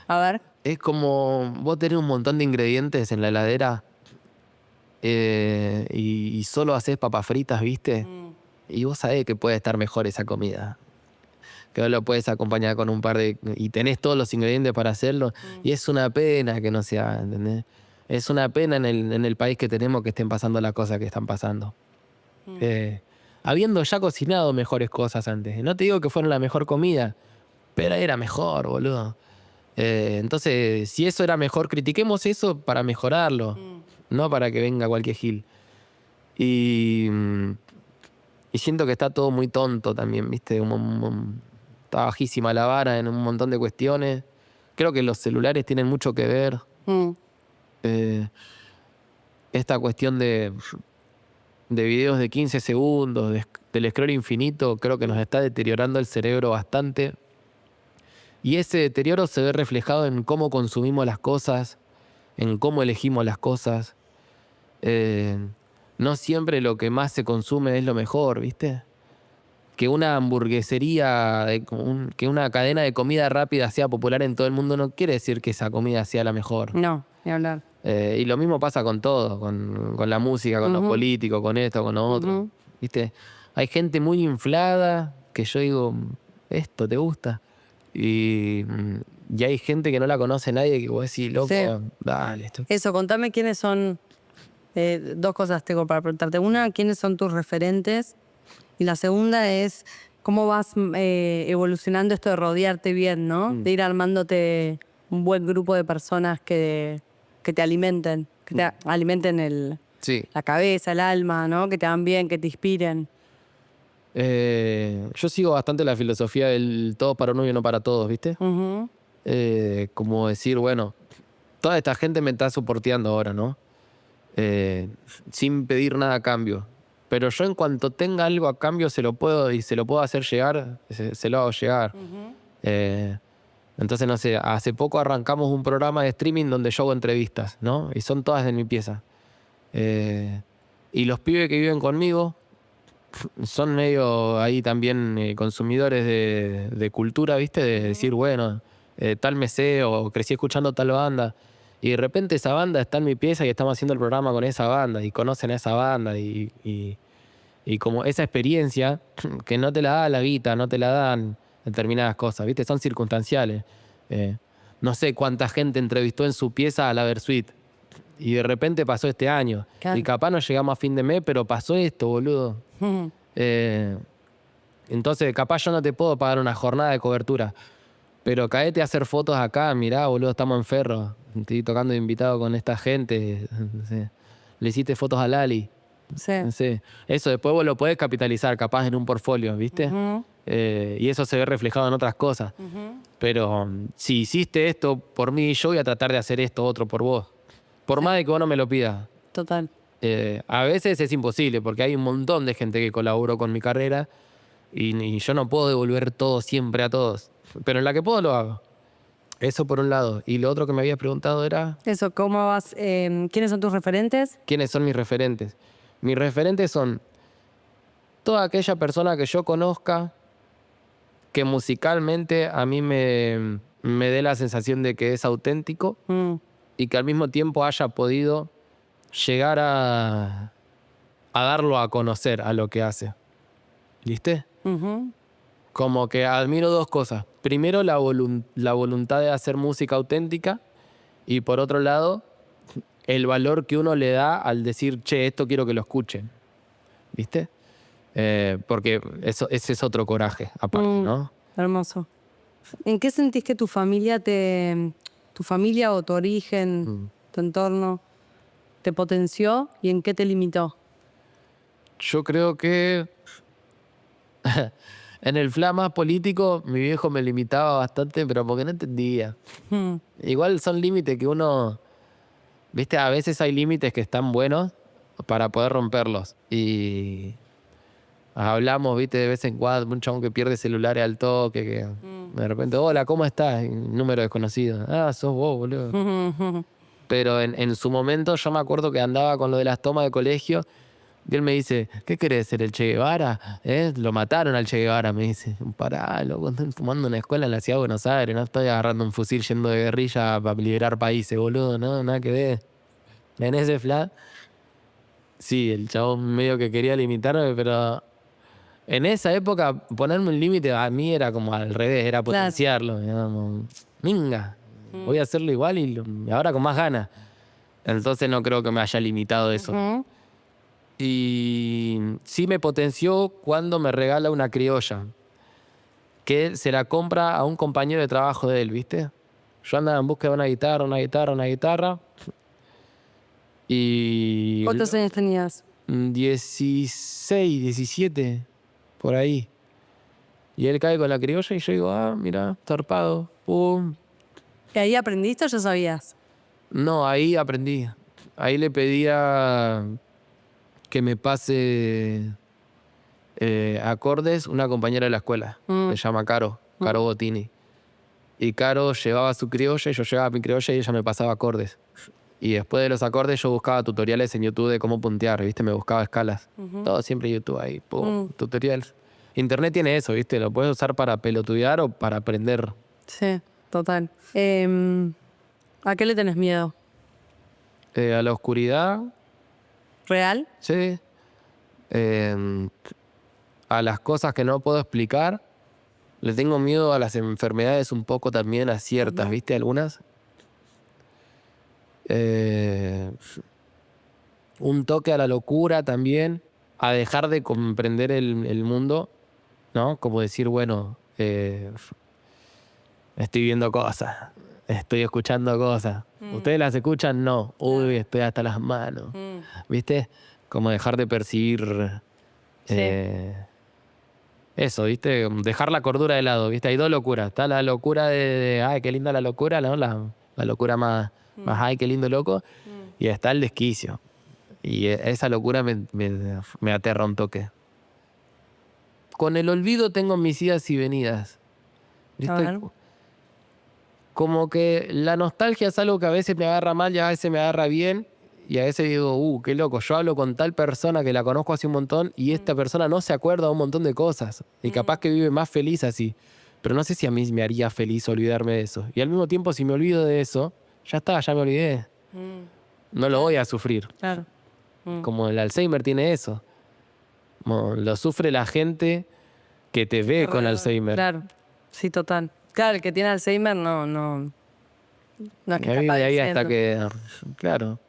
A ver. Es como vos tenés un montón de ingredientes en la heladera y solo haces papas fritas, ¿viste? Y vos sabés que puede estar mejor esa comida. Que vos lo puedes acompañar con un par de... Y tenés todos los ingredientes para hacerlo. Y es una pena que no se haga, ¿entendés? Es una pena en el país que tenemos que estén pasando las cosas que están pasando. Habiendo ya cocinado mejores cosas antes. No te digo que fueron la mejor comida, pero era mejor, boludo. Entonces, si eso era mejor, critiquemos eso para mejorarlo. No para que venga cualquier gil. Y siento que está todo muy tonto también, ¿viste? Está bajísima la vara en un montón de cuestiones. Creo que los celulares tienen mucho que ver. Esta cuestión de videos de 15 segundos, del scroll infinito, creo que nos está deteriorando el cerebro bastante. Y ese deterioro se ve reflejado en cómo consumimos las cosas, en cómo elegimos las cosas. No siempre lo que más se consume es lo mejor, ¿viste? Que una hamburguesería, que una cadena de comida rápida sea popular en todo el mundo no quiere decir que esa comida sea la mejor. No, ni hablar. Y lo mismo pasa con todo, con la música, con los políticos, con esto, con lo otro. ¿Viste? Hay gente muy inflada que yo digo, ¿esto te gusta? Y hay gente que no la conoce nadie que vos decís, loco, dale. Eso, contame quiénes son... dos cosas tengo para preguntarte. Una, ¿quiénes son tus referentes? Y la segunda es, ¿cómo vas evolucionando esto de rodearte bien, ¿no? De ir armándote un buen grupo de personas que te alimenten, la cabeza, el alma, ¿no? Que te hagan bien, que te inspiren. Yo sigo bastante la filosofía del todo para uno y uno para todos, ¿viste? Como decir, bueno, toda esta gente me está soporteando ahora, ¿no? Sin pedir nada a cambio. Pero yo en cuanto tenga algo a cambio se lo puedo hacer llegar, se lo hago llegar. Entonces, no sé, hace poco arrancamos un programa de streaming donde yo hago entrevistas, ¿no? Y son todas de mi pieza. Y los pibes que viven conmigo son medio ahí también consumidores de cultura, ¿viste? De decir, bueno, tal me sé o crecí escuchando tal banda. Y de repente esa banda está en mi pieza y estamos haciendo el programa con esa banda y conocen a esa banda y como esa experiencia que no te la da la guita, no te la dan determinadas cosas, ¿viste? Son circunstanciales. No sé cuánta gente entrevistó en su pieza a la Versuit y de repente pasó este año. Claro. Y capaz no llegamos a fin de mes, pero pasó esto, boludo. Entonces capaz yo no te puedo pagar una jornada de cobertura, pero caete a hacer fotos acá, mirá, boludo, estamos en Ferro. Estoy tocando de invitado con esta gente. No sé. Le hiciste fotos a Lali. Sí. No sé. Eso después vos lo podés capitalizar capaz en un portfolio, ¿viste? Y eso se ve reflejado en otras cosas. Pero si hiciste esto por mí, yo voy a tratar de hacer esto otro por vos. Por más de que vos no me lo pidas. Total. A veces es imposible porque hay un montón de gente que colaboró con mi carrera y yo no puedo devolver todo siempre a todos. Pero en la que puedo lo hago. Eso por un lado. Y lo otro que me habías preguntado era... Eso, ¿cómo vas? ¿Quiénes son tus referentes? ¿Quiénes son mis referentes? Mis referentes son toda aquella persona que yo conozca que musicalmente a mí me dé la sensación de que es auténtico y que al mismo tiempo haya podido llegar a darlo a conocer a lo que hace. ¿Viste? Como que admiro dos cosas. Primero, la voluntad de hacer música auténtica y por otro lado, el valor que uno le da al decir, che, esto quiero que lo escuchen. ¿Viste? Porque ese es otro coraje, aparte, ¿no? Hermoso. ¿En qué sentís que tu familia o tu origen, tu entorno, te potenció y en qué te limitó? Yo creo que en el fla más político mi viejo me limitaba bastante, pero porque no entendía. Igual son límites que uno... ¿Viste? A veces hay límites que están buenos para poder romperlos. Y hablamos, viste, de vez en cuando, un chabón que pierde celulares al toque, que de repente, hola, ¿cómo estás? Y un número desconocido. Ah, sos vos, boludo. Pero en su momento yo me acuerdo que andaba con lo de las tomas de colegio y él me dice, ¿qué querés ser el Che Guevara? Lo mataron al Che Guevara, me dice. Pará, loco, estoy fumando en una escuela en la ciudad de Buenos Aires, no estoy agarrando un fusil yendo de guerrilla para liberar países, boludo, no, nada que ver. En ese flash, sí, el chabón medio que quería limitarme, pero en esa época ponerme un límite a mí era como al revés, era potenciarlo. Digamos, minga, voy a hacerlo igual y ahora con más ganas. Entonces no creo que me haya limitado eso. Y sí me potenció cuando me regala una criolla, que se la compra a un compañero de trabajo de él, ¿viste? Yo andaba en busca de una guitarra. Y ¿Cuántos años tenías? 16, 17, por ahí. Y él cae con la criolla y yo digo, ah, mira, zarpado, pum. ¿Y ahí aprendiste o ya sabías? No, ahí aprendí. Ahí le pedía que me pase acordes una compañera de la escuela. Se llama Caro Bottini. Y Caro llevaba su criolla y yo llevaba mi criolla y ella me pasaba acordes. Y después de los acordes yo buscaba tutoriales en YouTube de cómo puntear, ¿viste? Me buscaba escalas. Todo siempre YouTube ahí, pum, tutoriales. Internet tiene eso, ¿viste? Lo puedes usar para pelotudear o para aprender. Sí, total. ¿A qué le tenés miedo? A la oscuridad. ¿Real? Sí. A las cosas que no puedo explicar. Le tengo miedo a las enfermedades un poco también, a ciertas, ¿viste? Algunas. Un toque a la locura también, a dejar de comprender el mundo, ¿no? Como decir, bueno, estoy viendo cosas, estoy escuchando cosas. ¿Ustedes las escuchan? No. Uy, estoy hasta las manos. ¿Viste? Como dejar de percibir eso, ¿viste? Dejar la cordura de lado, ¿viste? Hay dos locuras. Está la locura de ay, qué linda la locura, ¿no? La locura más, ay, qué lindo loco. Y está el desquicio. Y esa locura me aterra un toque. Con el olvido tengo mis idas y venidas. ¿Viste? Como que la nostalgia es algo que a veces me agarra mal y a veces me agarra bien. Y a veces digo, qué loco, yo hablo con tal persona que la conozco hace un montón y esta persona no se acuerda de un montón de cosas. Y capaz que vive más feliz así. Pero no sé si a mí me haría feliz olvidarme de eso. Y al mismo tiempo, si me olvido de eso, ya está, ya me olvidé. No lo voy a sufrir. Claro. Como el Alzheimer tiene eso. Como lo sufre la gente que te ve con Alzheimer. Claro, sí, total. Claro, el que tiene Alzheimer no es que vive está de ahí hasta padeciendo. que, claro,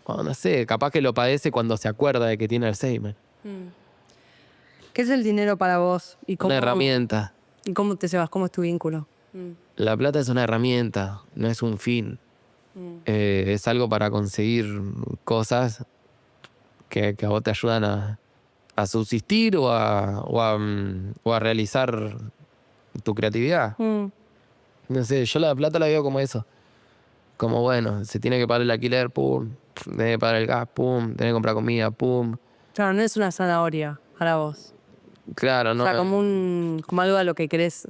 bueno, no sé, capaz que lo padece cuando se acuerda de que tiene Alzheimer. ¿Qué es el dinero para vos? ¿Y cómo, Una herramienta. ¿Y cómo te llevas? ¿Cómo es tu vínculo? La plata es una herramienta, no es un fin. Es algo para conseguir cosas que a vos te ayudan a subsistir o a realizar tu creatividad. No sé, yo la plata la veo como eso. Como bueno, se tiene que pagar el alquiler, pum. Tiene que pagar el gas, pum. Tiene que comprar comida, pum. Claro, no es una zanahoria para vos. Claro, no. O sea, como algo a lo que querés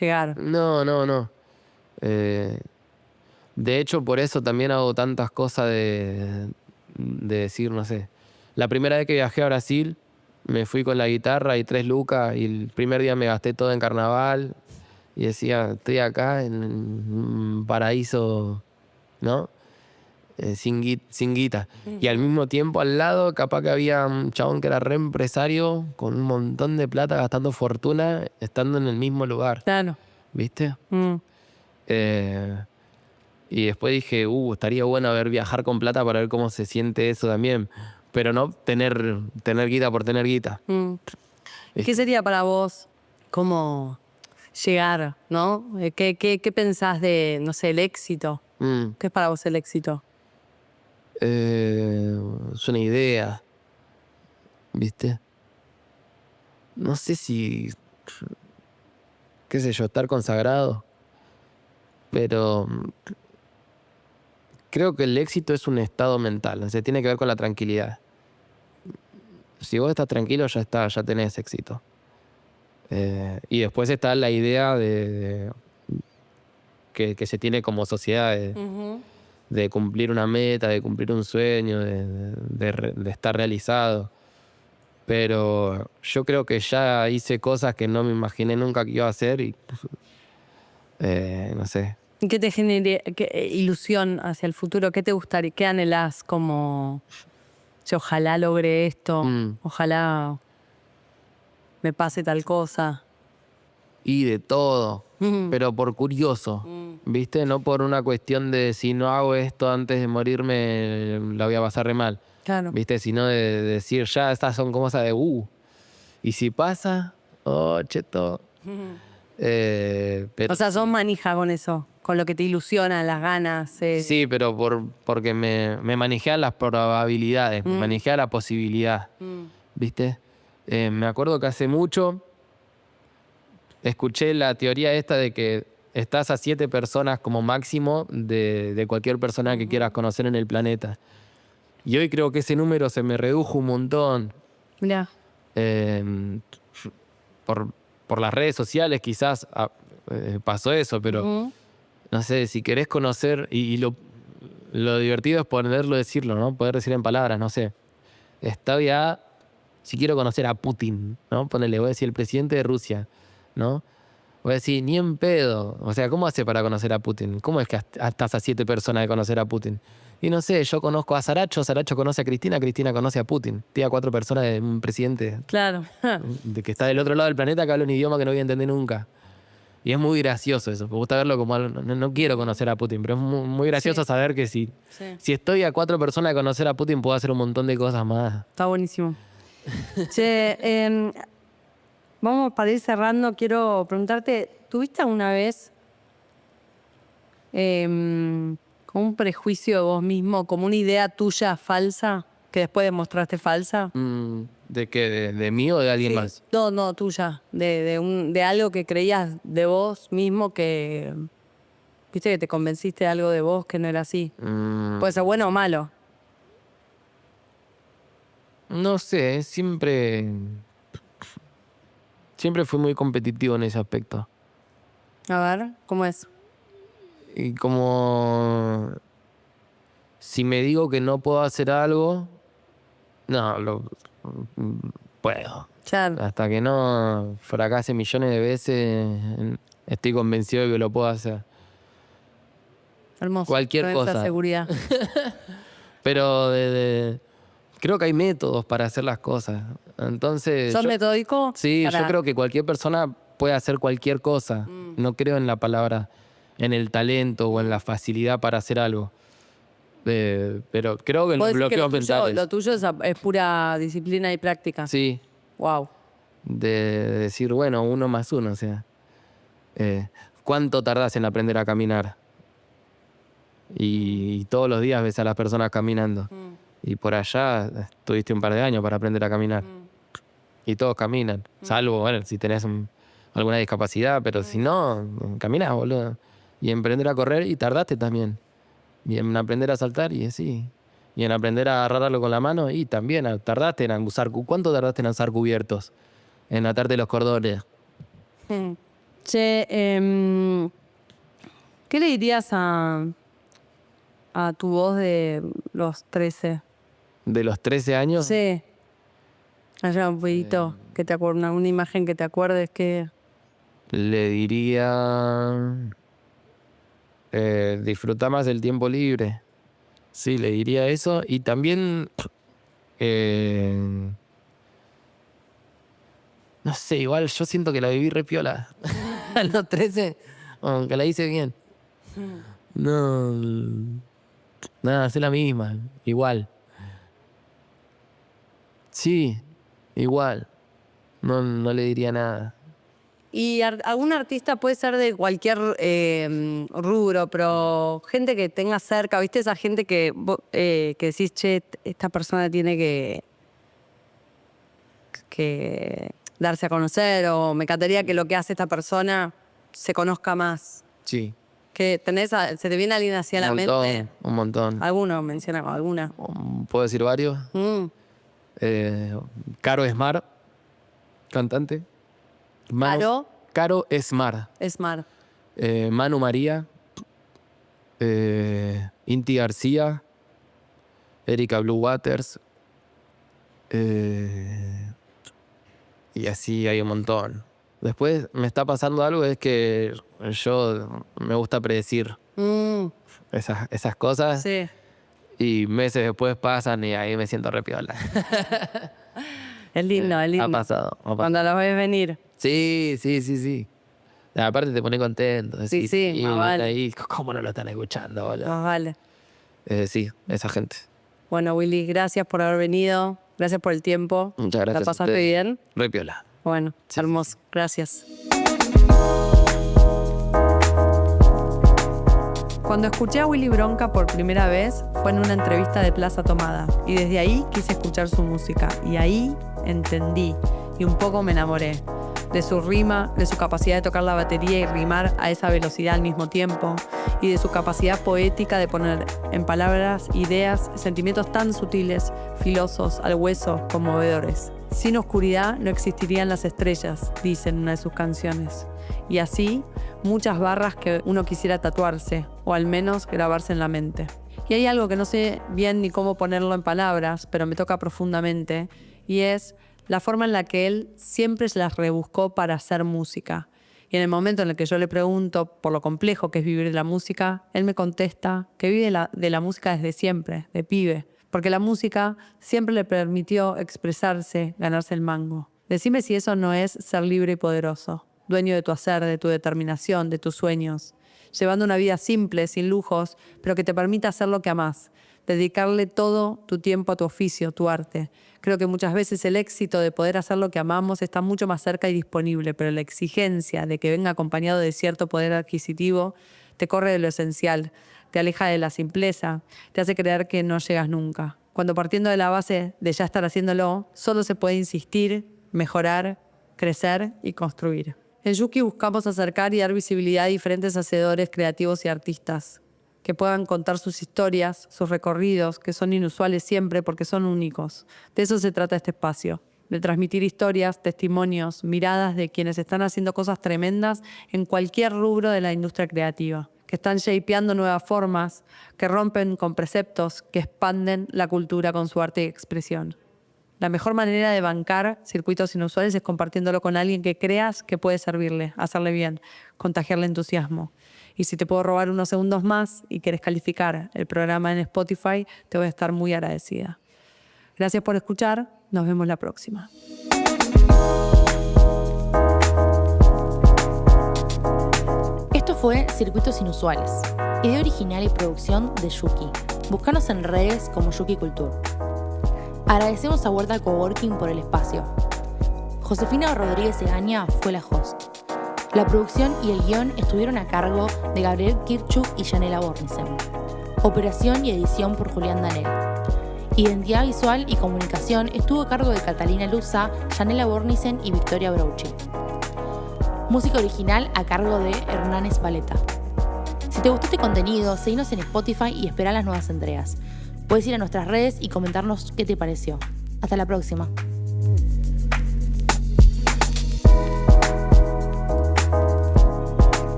llegar. No. De hecho, por eso también hago tantas cosas de decir, no sé. La primera vez que viajé a Brasil, me fui con la guitarra y 3 lucas y el primer día me gasté todo en carnaval y decía, estoy acá en un paraíso, ¿no? Sin guita. Y al mismo tiempo al lado capaz que había un chabón que era re empresario con un montón de plata gastando fortuna estando en el mismo lugar. Claro. ¿Viste? Y después dije, estaría bueno viajar con plata para ver cómo se siente eso también. Pero no tener guita por tener guita. ¿Qué sería para vos cómo llegar, no? ¿Qué pensás de, no sé, el éxito? ¿Qué es para vos el éxito? Es una idea, ¿viste? No sé si, qué sé yo, estar consagrado, pero creo que el éxito es un estado mental, o sea, tiene que ver con la tranquilidad. Si vos estás tranquilo, ya está, ya tenés éxito. Y después está la idea que se tiene como sociedad de cumplir una meta, de cumplir un sueño, de estar realizado. Pero yo creo que ya hice cosas que no me imaginé nunca que iba a hacer y no sé. ¿Y qué te genera ilusión hacia el futuro? ¿Qué te gustaría? ¿Qué anhelás? Como, ojalá logre esto, ojalá me pase tal cosa. Y de todo, pero por curioso, ¿viste? No por una cuestión de si no hago esto antes de morirme la voy a pasar re mal. Claro. ¿Viste? Sino de decir, ya estas son cosas de y si pasa, oh, cheto. Pero, O sea, sos manija con eso, con lo que te ilusiona, las ganas. sí, pero porque me manejé a las probabilidades, me manejé a la posibilidad, ¿viste? Me acuerdo que hace mucho escuché la teoría esta de que estás a 7 personas como máximo de cualquier persona que quieras conocer en el planeta. Y hoy creo que ese número se me redujo un montón. Mirá. Por las redes sociales quizás pasó eso, pero no sé, si querés conocer, y lo divertido es poderlo decirlo, ¿no? Poder decir en palabras, no sé. Si quiero conocer a Putin, ¿no? Ponele, voy a decir el presidente de Rusia, ¿no? Voy a decir, ni en pedo. O sea, ¿cómo hace para conocer a Putin? ¿Cómo es que estás a 7 personas de conocer a Putin? Y no sé, yo conozco a Saracho conoce a Cristina conoce a Putin. Tiene a 4 personas de un presidente Claro. de que está del otro lado del planeta que habla un idioma que no voy a entender nunca. Y es muy gracioso eso. Me gusta verlo como algo. No quiero conocer a Putin, pero es muy gracioso saber que si estoy a 4 personas de conocer a Putin, puedo hacer un montón de cosas más. Está buenísimo. Che, vamos para ir cerrando. Quiero preguntarte, ¿tuviste alguna vez como un prejuicio de vos mismo, como una idea tuya falsa, que después demostraste falsa? ¿De qué? ¿De mí o de alguien más? No, tuya. De algo que creías de vos mismo que... Viste que te convenciste de algo de vos que no era así. Puede ser bueno o malo. No sé, siempre fui muy competitivo en ese aspecto. A ver, ¿cómo es? Y como si me digo que no puedo hacer algo, no, puedo. Claro. Hasta que no fracase millones de veces, estoy convencido de que lo puedo hacer. Hermoso. Cualquier con cosa. Esa seguridad. Pero creo que hay métodos para hacer las cosas. Entonces, ¿Sos metódico? Sí, yo creo que cualquier persona puede hacer cualquier cosa. No creo en la palabra, en el talento o en la facilidad para hacer algo. Pero creo que en los bloqueos mentales. Lo tuyo es pura disciplina y práctica. Sí. Wow. De decir, bueno, 1 más 1, o sea. ¿Cuánto tardás en aprender a caminar? Y todos los días ves a las personas caminando. Y por allá tuviste un par de años para aprender a caminar. Y todos caminan. Salvo, bueno, si tenés alguna discapacidad, pero si no, caminás, boludo. Y aprender a correr y tardaste también. Y en aprender a saltar y así. Y en aprender a agarrar algo con la mano y también tardaste en usar... ¿Cuánto tardaste en usar cubiertos? En atarte los cordones. Che, ¿qué le dirías a tu voz de los 13? ¿De los 13 años? Sí. Allá un poquito, que te acuerdes, una imagen que te acuerdes que... Le diría... disfruta más del tiempo libre. Sí, le diría eso. Y también... no sé, igual yo siento que la viví re piola. A los 13, aunque la hice bien. No... Nada, hacer la misma. Igual. Sí, igual. No le diría nada. Y algún artista puede ser de cualquier rubro, pero gente que tenga cerca, ¿viste? Esa gente que decís, che, esta persona tiene que darse a conocer, o me encantaría que lo que hace esta persona se conozca más. Sí. Que se te viene alguien hacia la mente. Un montón. ¿Alguno? Menciona alguna. ¿Puedo decir varios? Caro Esmar, cantante. Caro Esmar. Manu María. Inti García. Erika Blue Waters. Y así hay un montón. Después me está pasando algo, es que yo me gusta predecir esas cosas. Sí. Y meses después pasan y ahí me siento re piola. Es lindo. Ha pasado. Cuando lo ves venir. Sí. Aparte te pone contento. Sí, y vale. ahí, ¿cómo no lo están escuchando, boludo? Más vale. Sí, esa gente. Bueno, Willy, gracias por haber venido. Gracias por el tiempo. Muchas gracias. ¿La pasaste bien? Re piola. Bueno, hermoso. Gracias. Cuando escuché a Willy Bronca por primera vez fue en una entrevista de Plaza Tomada y desde ahí quise escuchar su música y ahí entendí y un poco me enamoré de su rima, de su capacidad de tocar la batería y rimar a esa velocidad al mismo tiempo y de su capacidad poética de poner en palabras ideas, sentimientos tan sutiles, filosos, al hueso, conmovedores. Sin oscuridad no existirían las estrellas, dice en una de sus canciones. Y así, muchas barras que uno quisiera tatuarse, o al menos grabarse en la mente. Y hay algo que no sé bien ni cómo ponerlo en palabras, pero me toca profundamente, y es la forma en la que él siempre se las rebuscó para hacer música. Y en el momento en el que yo le pregunto por lo complejo que es vivir de la música, él me contesta que vive de la música desde siempre, de pibe. Porque la música siempre le permitió expresarse, ganarse el mango. Decime si eso no es ser libre y poderoso, dueño de tu hacer, de tu determinación, de tus sueños, llevando una vida simple, sin lujos, pero que te permita hacer lo que amás, dedicarle todo tu tiempo a tu oficio, tu arte. Creo que muchas veces el éxito de poder hacer lo que amamos está mucho más cerca y disponible, pero la exigencia de que venga acompañado de cierto poder adquisitivo te corre de lo esencial, te aleja de la simpleza, te hace creer que no llegas nunca. Cuando partiendo de la base de ya estar haciéndolo, solo se puede insistir, mejorar, crecer y construir. En Yuki buscamos acercar y dar visibilidad a diferentes hacedores creativos y artistas que puedan contar sus historias, sus recorridos, que son inusuales siempre porque son únicos. De eso se trata este espacio, de transmitir historias, testimonios, miradas de quienes están haciendo cosas tremendas en cualquier rubro de la industria creativa, que están shapeando nuevas formas, que rompen con preceptos, que expanden la cultura con su arte y expresión. La mejor manera de bancar circuitos inusuales es compartiéndolo con alguien que creas que puede servirle, hacerle bien, contagiarle entusiasmo. Y si te puedo robar unos segundos más y quieres calificar el programa en Spotify, te voy a estar muy agradecida. Gracias por escuchar. Nos vemos la próxima. Esto fue Circuitos Inusuales, idea original y producción de Yuki. Búscanos en redes como Yuki Culture. Agradecemos a Huerta Coworking por el espacio. Josefina Rodríguez Egaña fue la host. La producción y el guión estuvieron a cargo de Gabriel Kirchuk y Janela Bornisen. Operación y edición por Julián Danel. Identidad visual y comunicación estuvo a cargo de Catalina Luza, Janela Bornisen y Victoria Brouchi. Música original a cargo de Hernán Espaleta. Si te gustó este contenido, seguinos en Spotify y espera las nuevas entregas. Puedes ir a nuestras redes y comentarnos qué te pareció. Hasta la próxima.